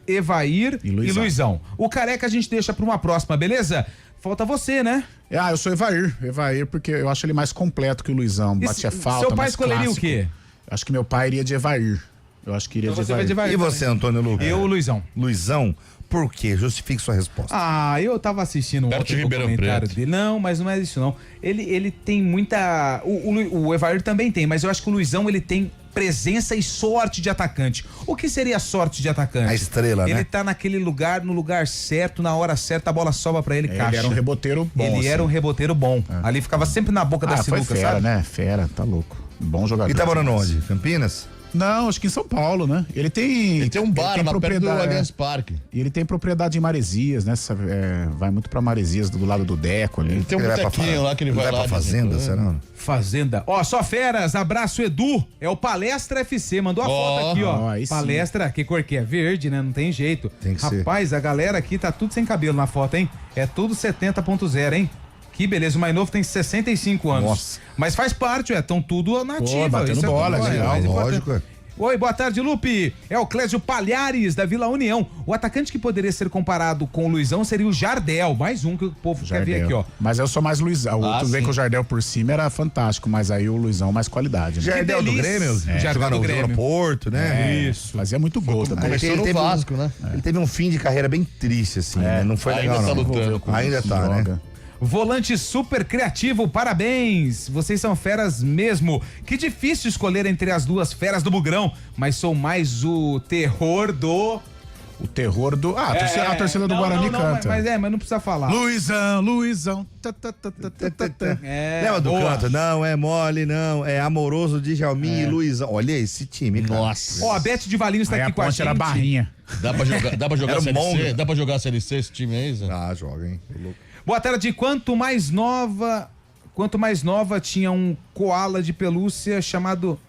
Evair e Luizão. O Careca a gente deixa pra uma próxima, beleza? Falta você, né? Eu sou Evair, porque eu acho ele mais completo que o Luizão. Batia falta, seu pai mais escolheria clássico. o quê? Acho que meu pai iria de Evair. Eu acho que iria de Evair. E você, Antônio Lucas? Eu, Luizão. Luizão, por quê? Justifique sua resposta. Eu tava assistindo ontem o comentário dele. Não, mas não é isso não. Ele tem muita... O Evair também tem, mas eu acho que o Luizão, ele tem presença e sorte de atacante. O que seria sorte de atacante? A estrela, né? Ele tá naquele lugar, no lugar certo, na hora certa, a bola sobra pra ele, caixa. Ele era um reboteiro bom. Ele era um reboteiro bom. Ali ficava sempre na boca da sinuca, foi fera, sabe? né? Fera, tá louco. Bom jogador. E tá morando onde? Campinas? Não, acho que em São Paulo, né? Ele tem um bar, mas perto do Allianz Parque. E ele tem propriedade em Maresias, né? Vai muito pra Maresias, do lado do Deco ali. Ele tem um botequinho lá que ele vai lá. Pra fazenda, será? Fazenda. Ó, só feras, abraço Edu, é o Palestra FC, mandou a foto aqui, ó. Palestra, que cor que é? Verde, né? Não tem jeito. Tem que ser. Rapaz, a galera aqui tá tudo sem cabelo na foto, hein? É tudo 70.0, hein? Que beleza, o mais novo tem 65 anos. Nossa. Mas faz parte, estão tudo na ativa. Batendo bola, legal, lógico. Oi, boa tarde, Lupe. É o Clésio Palhares, da Vila União. O atacante que poderia ser comparado com o Luizão seria o Jardel. Mais um que o povo quer ver aqui, ó. Mas eu sou mais Luizão. Tu vê que o Jardel por cima era fantástico, mas aí o Luizão mais qualidade. Né? Jardel do Grêmio? Jogar no Porto, né? Isso. Fazia muito gol também. Começou no Vasco, né? Ele teve um fim de carreira bem triste, assim, né? Não foi legal, ainda não. Tá lutando com ainda tá, droga. Né? Volante super criativo, parabéns! Vocês são feras mesmo. Que difícil escolher entre as duas feras do Bugrão, mas sou mais o terror do... O terror do... a torcida do Guarani canta. Mas não precisa falar. Luizão. Lembra do canto? Não é mole, não. É amoroso de Djalminha e Luizão. Olha esse time, cara. Nossa. Ó, a Beth de Valinhos tá aí aqui com a gente. Era barrinha. Dá pra jogar Série C? Dá pra jogar Série C esse time aí, Zé? Ah, joga, hein? Boa tarde. Quanto mais nova tinha um koala de pelúcia chamado...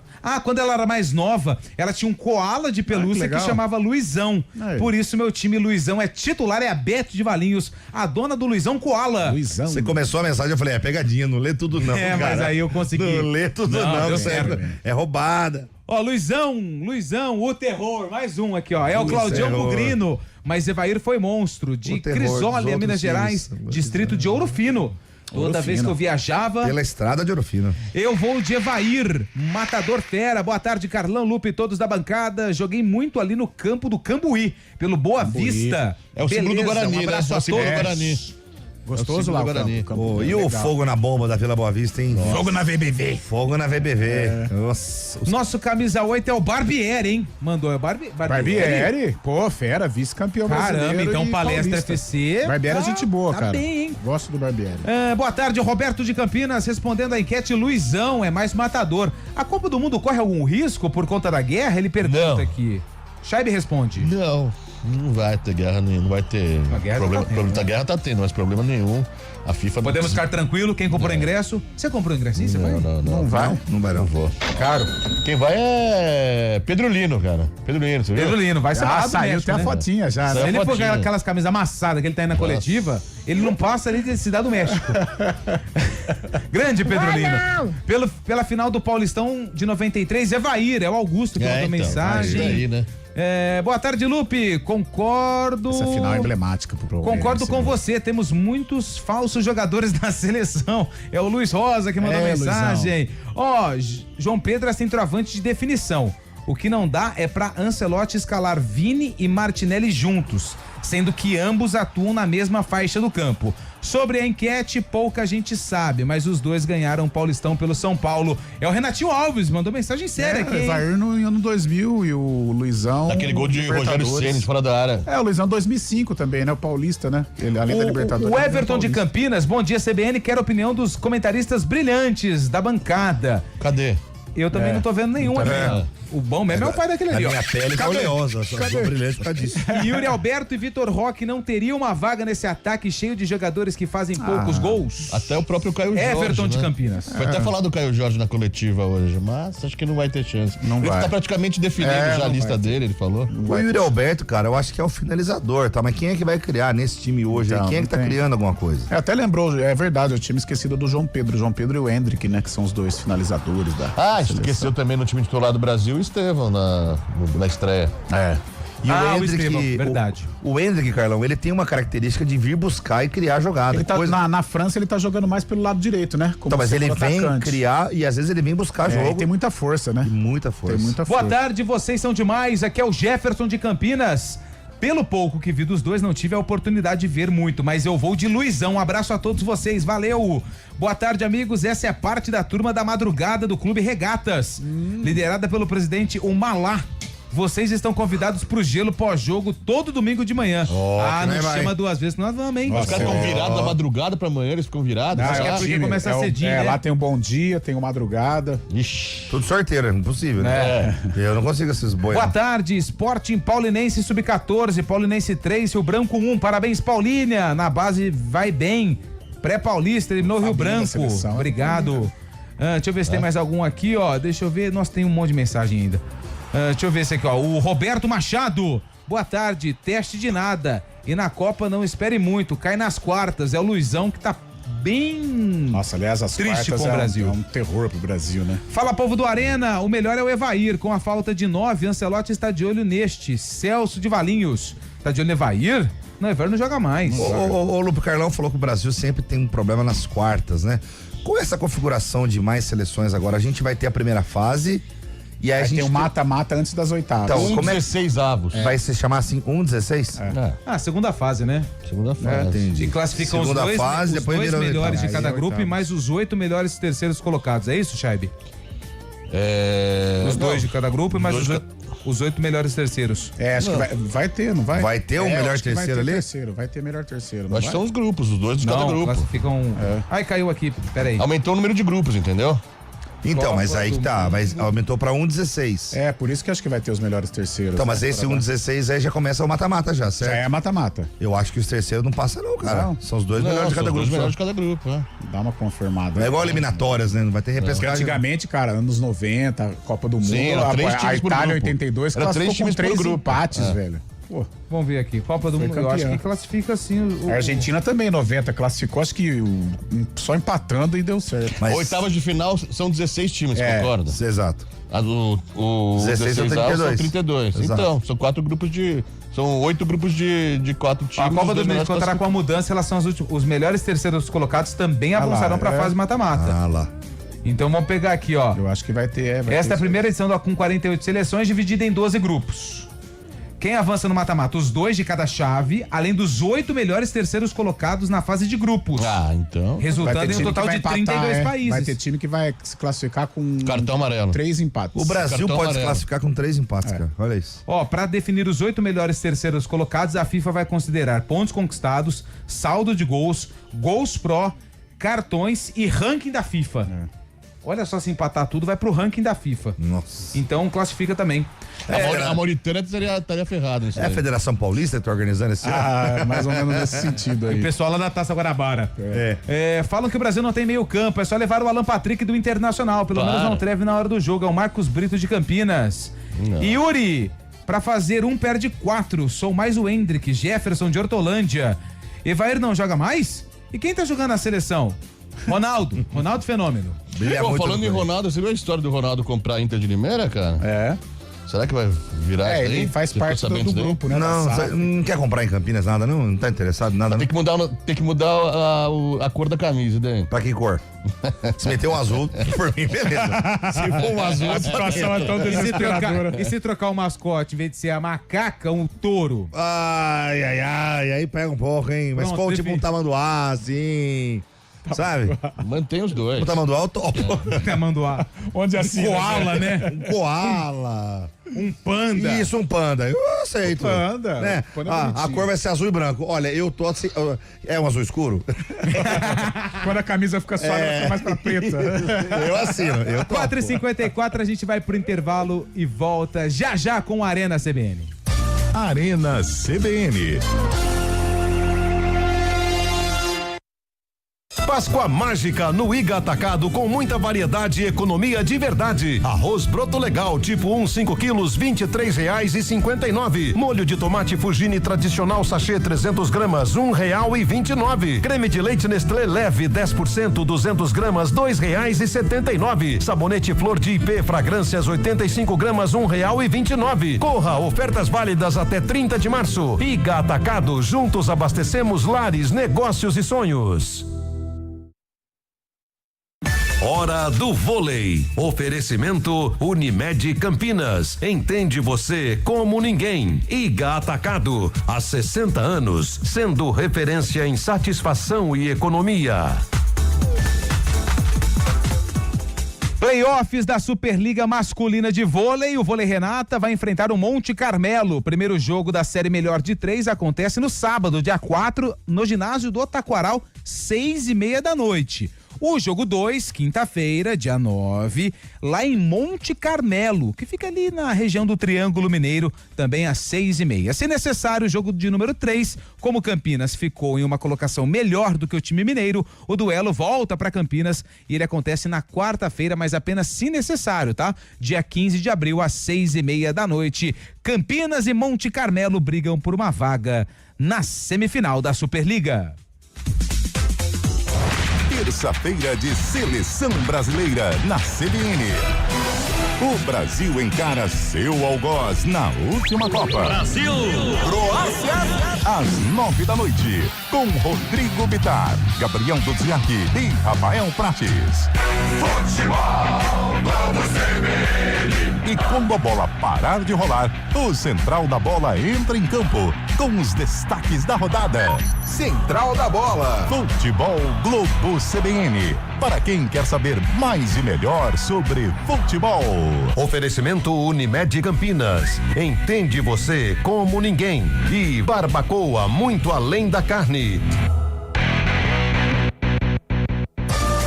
quando ela era mais nova, ela tinha um koala de pelúcia que chamava Luizão. Por isso meu time Luizão é titular, é a Beth de Valinhos, a dona do Luizão Koala. Luizão. Você começou a mensagem, eu falei, pegadinha, não lê tudo não, cara. Mas aí eu consegui. Não lê tudo não, é roubada. Ó, Luizão, o terror, mais um aqui, ó. É o Claudião Bugrino, mas Evair foi monstro, de Crisólia, Minas Gerais, distrito de Ouro Fino. Toda vez que eu viajava... Pela estrada de Ouro Fino. Eu vou de Evair, matador fera. Boa tarde, Carlão, Lupe, todos da bancada. Joguei muito ali no campo do Cambuí, pelo Boa Vista. É o símbolo do Guarani, né? É o símbolo do Guarani. Gostoso lá o Guarani. campo. E o fogo na bomba da Vila Boa Vista, hein? Fogo na VBV. Fogo na VBV. Nossa. Nosso camisa 8 é o Barbieri, hein? Mandou, é o Barbieri? Pô, fera, vice-campeão brasileiro. Caramba, então Palestra Paulista. FC. Barbieri é gente boa, cara. Bem, hein? Gosto do Barbieri. Boa tarde, Roberto de Campinas, respondendo a enquete, Luizão é mais matador. A Copa do Mundo corre algum risco por conta da guerra? Ele pergunta aqui. Scheibe responde. Não vai ter guerra nenhuma, não vai ter problema. A guerra tá tendo, mas problema nenhum. A FIFA podemos ficar tranquilo, quem comprou ingresso? Você comprou ingresso? Você vai? Não vai? Não vai, não vou. Caro. Quem vai é Pedro Lino, cara. Pedro Lino, você viu? Pedro Lino, vai ser barato saiu México, até a fotinha já. Se ele for aquelas camisas amassadas que ele tá aí na coletiva, ele não passa ali de cidade do México. Grande Pedro Lino. Pela final do Paulistão de 93, Evair, é o Augusto que mandou mensagem. Aí, né? Boa tarde, Lupe. Concordo. Essa final é emblemática pro programa. Concordo com você. Temos muitos falsos jogadores na seleção. É o Luiz Rosa que mandou mensagem. Ó, João Pedro é centroavante de definição. O que não dá é pra Ancelotti escalar Vini e Martinelli juntos, sendo que ambos atuam na mesma faixa do campo. Sobre a enquete, pouca gente sabe, mas os dois ganharam o Paulistão pelo São Paulo. É o Renatinho Alves, mandou mensagem séria aqui. O Evair no ano 2000 e o Luizão... Daquele gol de Rogério Ceni fora da área. O Luizão 2005 também, né? O Paulista, né? Ele, além da Libertadores. O Everton de Campinas, bom dia CBN, quero a opinião dos comentaristas brilhantes da bancada. Cadê? Eu também não tô vendo nenhum aqui. O bom mesmo é o pai daquele ali, ó. Minha pele tá oleosa, só brilhante por causa disso. Yuri Alberto e Vitor Roque não teriam uma vaga nesse ataque cheio de jogadores que fazem poucos gols? Até o próprio Caio Jorge, Everton de Campinas. Foi até falar do Caio Jorge na coletiva hoje, mas acho que não vai ter chance. Ele tá praticamente definindo já a lista dele, ele falou. O Yuri Alberto, cara, eu acho que é o finalizador, tá? Mas quem é que vai criar nesse time hoje? Então, quem é que tá criando alguma coisa? Até lembrou, é verdade, eu tinha esquecido do João Pedro. O João Pedro e o Hendrick, né? Que são os dois finalizadores da esqueceu também no time titular do Brasil o Estevão na estreia. E o Hendrick, verdade. O Hendrick, Carlão, ele tem uma característica de vir buscar e criar jogada. Ele tá, na França ele tá jogando mais pelo lado direito, né? Como mas ele vem criar e às vezes ele vem buscar jogo. E tem muita força, né? Muita força. Boa tarde, vocês são demais. Aqui é o Jefferson de Campinas. Pelo pouco que vi dos dois, não tive a oportunidade de ver muito, mas eu vou de Luizão. Um abraço a todos vocês, valeu! Boa tarde, amigos. Essa é parte da turma da madrugada do Clube Regatas, liderada pelo presidente Malá. Vocês estão convidados pro gelo pós-jogo todo domingo de manhã. Não chama 2 vezes que nós vamos, hein? Os caras ficam virados da madrugada pra manhã, eles ficam virados. Acho que é porque começa cedinho, né? Lá tem um bom dia, tem uma madrugada. Ixi. Tudo sorteiro, é impossível, né? Eu não consigo esses bois. Boa tarde, Sporting Paulinense Sub-14, Paulinense 3, Rio Branco 1. Parabéns, Paulínia. Na base vai bem. Pré-paulista, eliminou Rio Branco. Obrigado. Deixa eu ver se tem mais algum aqui, ó. Deixa eu ver. Nossa, tem um monte de mensagem ainda. Deixa eu ver esse aqui, ó. O Roberto Machado. Boa tarde, teste de nada. E na Copa não espere muito, cai nas quartas. É o Luizão que tá bem. Nossa, aliás, as triste quartas com o Brasil. É um terror pro Brasil, né? Fala, povo do Arena. O melhor é o Evair. Com a falta de 9, Ancelotti está de olho neste. Celso de Valinhos. Tá de olho no Evair? Não, Evair não joga mais. O Lupe Carlão falou que o Brasil sempre tem um problema nas quartas, né? Com essa configuração de mais seleções agora, a gente vai ter a primeira fase e aí a gente tem um mata-mata antes das oitavas. Então, 16 avos. Vai se chamar assim, 16? Segunda fase, né? Segunda fase. Entendi. E classificam segunda os fase, depois dois melhores de cada grupo oitavas. e mais os 8 melhores terceiros colocados. É isso, Chaibe? Os 2 de cada grupo e mais os 8 melhores terceiros. Acho que vai ter, não vai? Vai ter um melhor terceiro ali? Vai ter melhor terceiro. Acho que são os grupos, os 2 de cada grupo. Classificam. Ai, caiu aqui, peraí. Aumentou o número de grupos, entendeu? Então, mas aí que tá, mas aumentou pra 1,16. Por isso que acho que vai ter os melhores terceiros. Então, mas esse 1,16 aí já começa o mata-mata já, certo? Já é mata-mata. Eu acho que os terceiros não passam não, cara. Não. São os 2 melhores de cada grupo. Os melhores de cada grupo, né? Dá uma confirmada. Não é igual eliminatórias, né? Não vai ter Porque repescagem. antigamente, cara, anos 90, Copa do Mundo, Sim, era 3 times a por Itália grupo. 82 Era 3 classificou times com 3 por grupo. empates, velho. Pô, Vamos ver aqui. Copa do Mundo, eu acho que classifica assim. A Argentina também, 90, classificou, acho que só empatando e deu certo. Mas- Oitavas de final são 16 times, concorda? Exato. O 16 16 são avos são 32. 32. Exato. Então, são 4 grupos de. São 8 grupos de 4 times. A Copa os do dois Mundo melhores contará com a mudança em relação aos últimos. Os melhores terceiros colocados também avançarão para a fase mata-mata. Lá. Então vamos pegar aqui, ó. Eu acho que vai ter. Esta é a primeira edição com 48 seleções, dividida em 12 grupos. Quem avança no mata-mata? Os 2 de cada chave, além dos 8 melhores terceiros colocados na fase de grupos. Então. Resultando em um total de 32 países. Vai ter time que vai se classificar com cartão amarelo. 3 empates. O Brasil Cartão pode se amarelo. classificar com 3 empates, cara. Olha isso. Ó, pra definir os 8 melhores terceiros colocados, a FIFA vai considerar pontos conquistados, saldo de gols, gols pró, cartões e ranking da FIFA. Olha só, se empatar tudo, vai pro ranking da FIFA. Nossa. Então classifica também. A Mauritânia estaria ferrada nisso. É a Federação Paulista que tá organizando esse ano? Mais ou menos nesse sentido aí. O pessoal lá da Taça Guarabara. Falam que o Brasil não tem meio campo, é só levar o Alan Patrick do Internacional. Pelo menos não treve na hora do jogo. É o Marcos Brito de Campinas. Yuri, pra fazer perde 4. Sou mais o Hendrick, Jefferson de Hortolândia. Evair não joga mais? E quem tá jogando na seleção? Ronaldo Fenômeno. Falando em Ronaldo, você viu a história do Ronaldo comprar a Inter de Limeira, cara? Será que vai virar isso aí? Ele faz Você parte ficou sabendo do disso aí? grupo, né? Não, você não quer comprar em Campinas nada, não? Não tá interessado em nada, não? Tem que mudar a cor da camisa, daí. Pra que cor? Se meter um azul, por mim, beleza. Se for um azul, a situação é tão desesperadora. E se trocar o mascote, em vez de ser a macaca, um touro? Ai, aí pega um pouco, hein? Mas Pronto, qual tipo um tamanduá, assim... Sabe? Mantém os dois. O tamanduá eu topo. Tamanduá. Onde assim? Koala, né? Um koala. Um panda. Isso, um panda. Eu aceito. Panda. Né? Panda A cor vai ser azul e branco. Olha, eu tô assim... É um azul escuro? Quando a camisa fica suave, ela fica mais pra preta. Eu assino. Eu topo. 4h54, a gente vai pro intervalo e volta já com a Arena CBN. Arena CBN. Páscoa mágica no Iga Atacado com muita variedade e economia de verdade. Arroz broto legal tipo 5 quilos, R$23,59. Molho de tomate Fugini tradicional sachê 300 gramas, R$1,29. Creme de leite Nestlé leve 10%, 200 gramas, R$2,79. Sabonete Flor de IP fragrâncias 85 gramas, R$1,29. Corra, ofertas válidas até 30 de março. Iga Atacado, juntos abastecemos lares, negócios e sonhos. Hora do vôlei. Oferecimento Unimed Campinas. Entende você como ninguém. Iga Atacado. Há 60 anos, sendo referência em satisfação e economia. Playoffs da Superliga Masculina de Vôlei, o Vôlei Renata vai enfrentar o Monte Carmelo. Primeiro jogo da série melhor de 3 acontece no sábado, dia 4, no ginásio do Taquaral, 6:30 da noite. O jogo 2, quinta-feira, dia 9, lá em Monte Carmelo, que fica ali na região do Triângulo Mineiro, também às 6:30. Se necessário, o jogo de número 3, como Campinas ficou em uma colocação melhor do que o time mineiro, o duelo volta para Campinas e ele acontece na quarta-feira, mas apenas se necessário, tá? Dia 15 de abril, às 6:30 da noite. Campinas e Monte Carmelo brigam por uma vaga na semifinal da Superliga. Terça-feira de Seleção Brasileira na CBN. O Brasil encara seu algoz na última Copa. Brasil! Croácia! Às 9 da noite, com Rodrigo Bitar, Gabriel Duziak e Rafael Prates. Futebol, vamos CBN! E quando a bola parar de rolar, o Central da Bola entra em campo com os destaques da rodada. Central da Bola. Futebol Globo CBN. Para quem quer saber mais e melhor sobre futebol. Oferecimento Unimed Campinas. Entende você como ninguém. E Barbacoa, muito além da carne.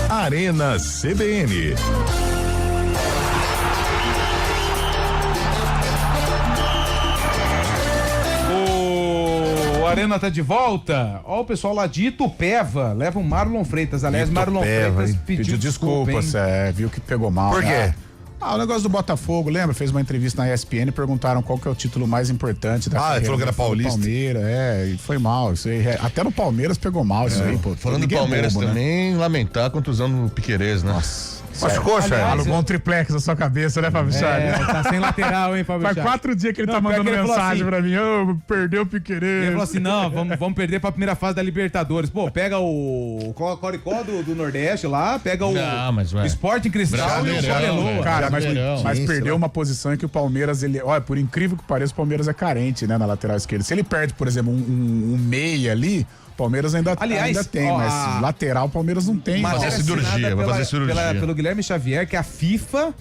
Arena CBN. O Arena tá de volta. Ó, o pessoal lá de Itupeva leva o Marlon Freitas. Aliás, Marlon Freitas pediu desculpas. Viu que pegou mal. Por quê? O negócio do Botafogo, lembra? Fez uma entrevista na ESPN e perguntaram qual que é o título mais importante da carreira. Ele falou que era paulista. Palmeiras, e foi mal. Isso aí, até no Palmeiras pegou mal isso aí, pô. Falando do Palmeiras também, lamentar a contusão do Piquerez, né? Nossa. Machucou, Charles? Alugou um triplex na sua cabeça, né, Fábio Charles? Tá sem lateral, hein, Fábio Faz Charles? 4 dias que ele tá mandando mensagem pra mim. Perdeu o Piquerez. Ele falou assim, não, vamos perder pra primeira fase da Libertadores. Pô, pega o Coricó do Nordeste lá, pega o Sporting Cristal e o Cabelô. Cara, mas perdeu uma posição em que o Palmeiras, olha, por incrível que pareça, o Palmeiras é carente, né, na lateral esquerda. Se ele perde, por exemplo, um meia ali, o Palmeiras ainda tem, mas lateral o Palmeiras não tem. Vai fazer cirurgia. Pelo Guilherme Xavier, que a FIFA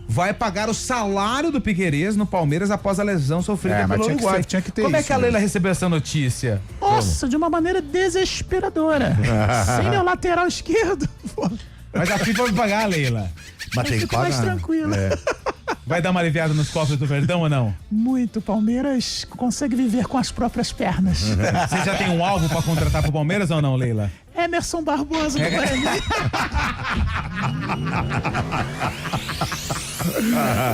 vai pagar o salário do Piquerez no Palmeiras após a lesão sofrida pelo Uruguai. Como é que a Leila recebeu essa notícia? Nossa, de uma maneira desesperadora. Sem meu lateral esquerdo. Mas a FIFA vai pagar, Leila. Mas tem que pagar. Mais tranquilo. Vai dar uma aliviada nos cofres do Verdão ou não? Muito. Palmeiras consegue viver com as próprias pernas. Você já tem um alvo pra contratar pro Palmeiras ou não, Leila? Emerson Barbosa do Guarani.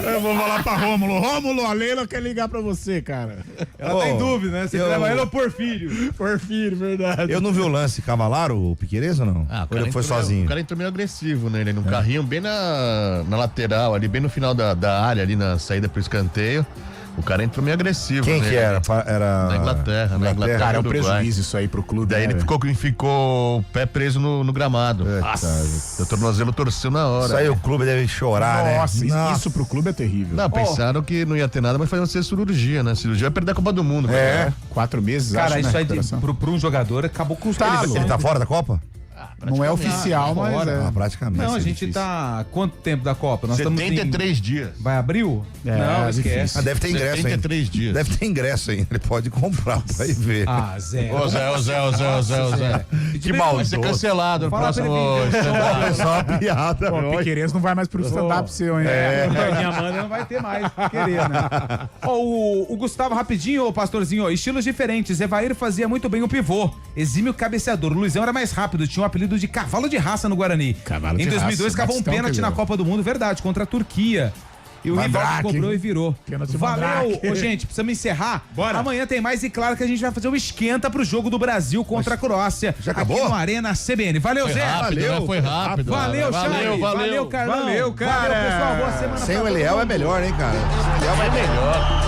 Eu vou falar pra Rômulo. Rômulo, a Leila quer ligar pra você, cara. Ela tá em dúvida, né? Você leva ele ou Porfírio? Porfírio, verdade. Eu não vi o lance. Cavalaram o Piquerez ou não? Ou ele foi sozinho? O cara entrou meio agressivo nele, num carrinho bem na lateral, ali bem no final da área, ali na saída pro escanteio. O cara entrou meio agressivo. Quem que era? Na Inglaterra. Cara, é um prejuízo isso aí pro clube. Daí ele ficou o pé preso no gramado. O tornozelo torceu na hora. Isso aí o clube deve chorar, né? Nossa, isso pro clube é terrível. Não, pensaram que não ia ter nada, mas fazer cirurgia, né? Cirurgia vai perder a Copa do Mundo. 4 meses, cara, isso né, aí pro um jogador acabou com os Ele tá fora da Copa? Não é oficial, mas praticamente. Não, a gente tá... Quanto tempo da Copa? Nós 73 dias. Vai abril? Não, esquece. Deve ter ingresso 73 dias. Deve ter ingresso ainda. Ele pode comprar pra ir ver. Zé. Ô, Zé. Que maldoso. Vai ser cancelado no próximo É só uma piada. O Piquerez não vai mais pro stand-up seu, hein? Minha Amanda não vai ter mais, querer, né? O Gustavo, rapidinho, pastorzinho, estilos diferentes. Evair fazia muito bem o pivô. Exímio cabeceador. O Luizão era mais rápido, tinha um apelido de cavalo de raça no Guarani. Em 2002 cavou um pênalti na Copa do Mundo, verdade, contra a Turquia. E o Rivaldo cobrou e virou. Valeu, gente, precisamos encerrar. Bora. Amanhã tem mais e claro que a gente vai fazer um esquenta pro jogo do Brasil contra a Croácia. Já acabou? Aqui no Arena CBN. Valeu, Zé. Foi rápido. Valeu, Charles. Valeu, Carlão. Valeu, cara. Valeu, pessoal. Boa semana. Sem o Eliel é melhor, hein, cara? Sem o Eliel é melhor.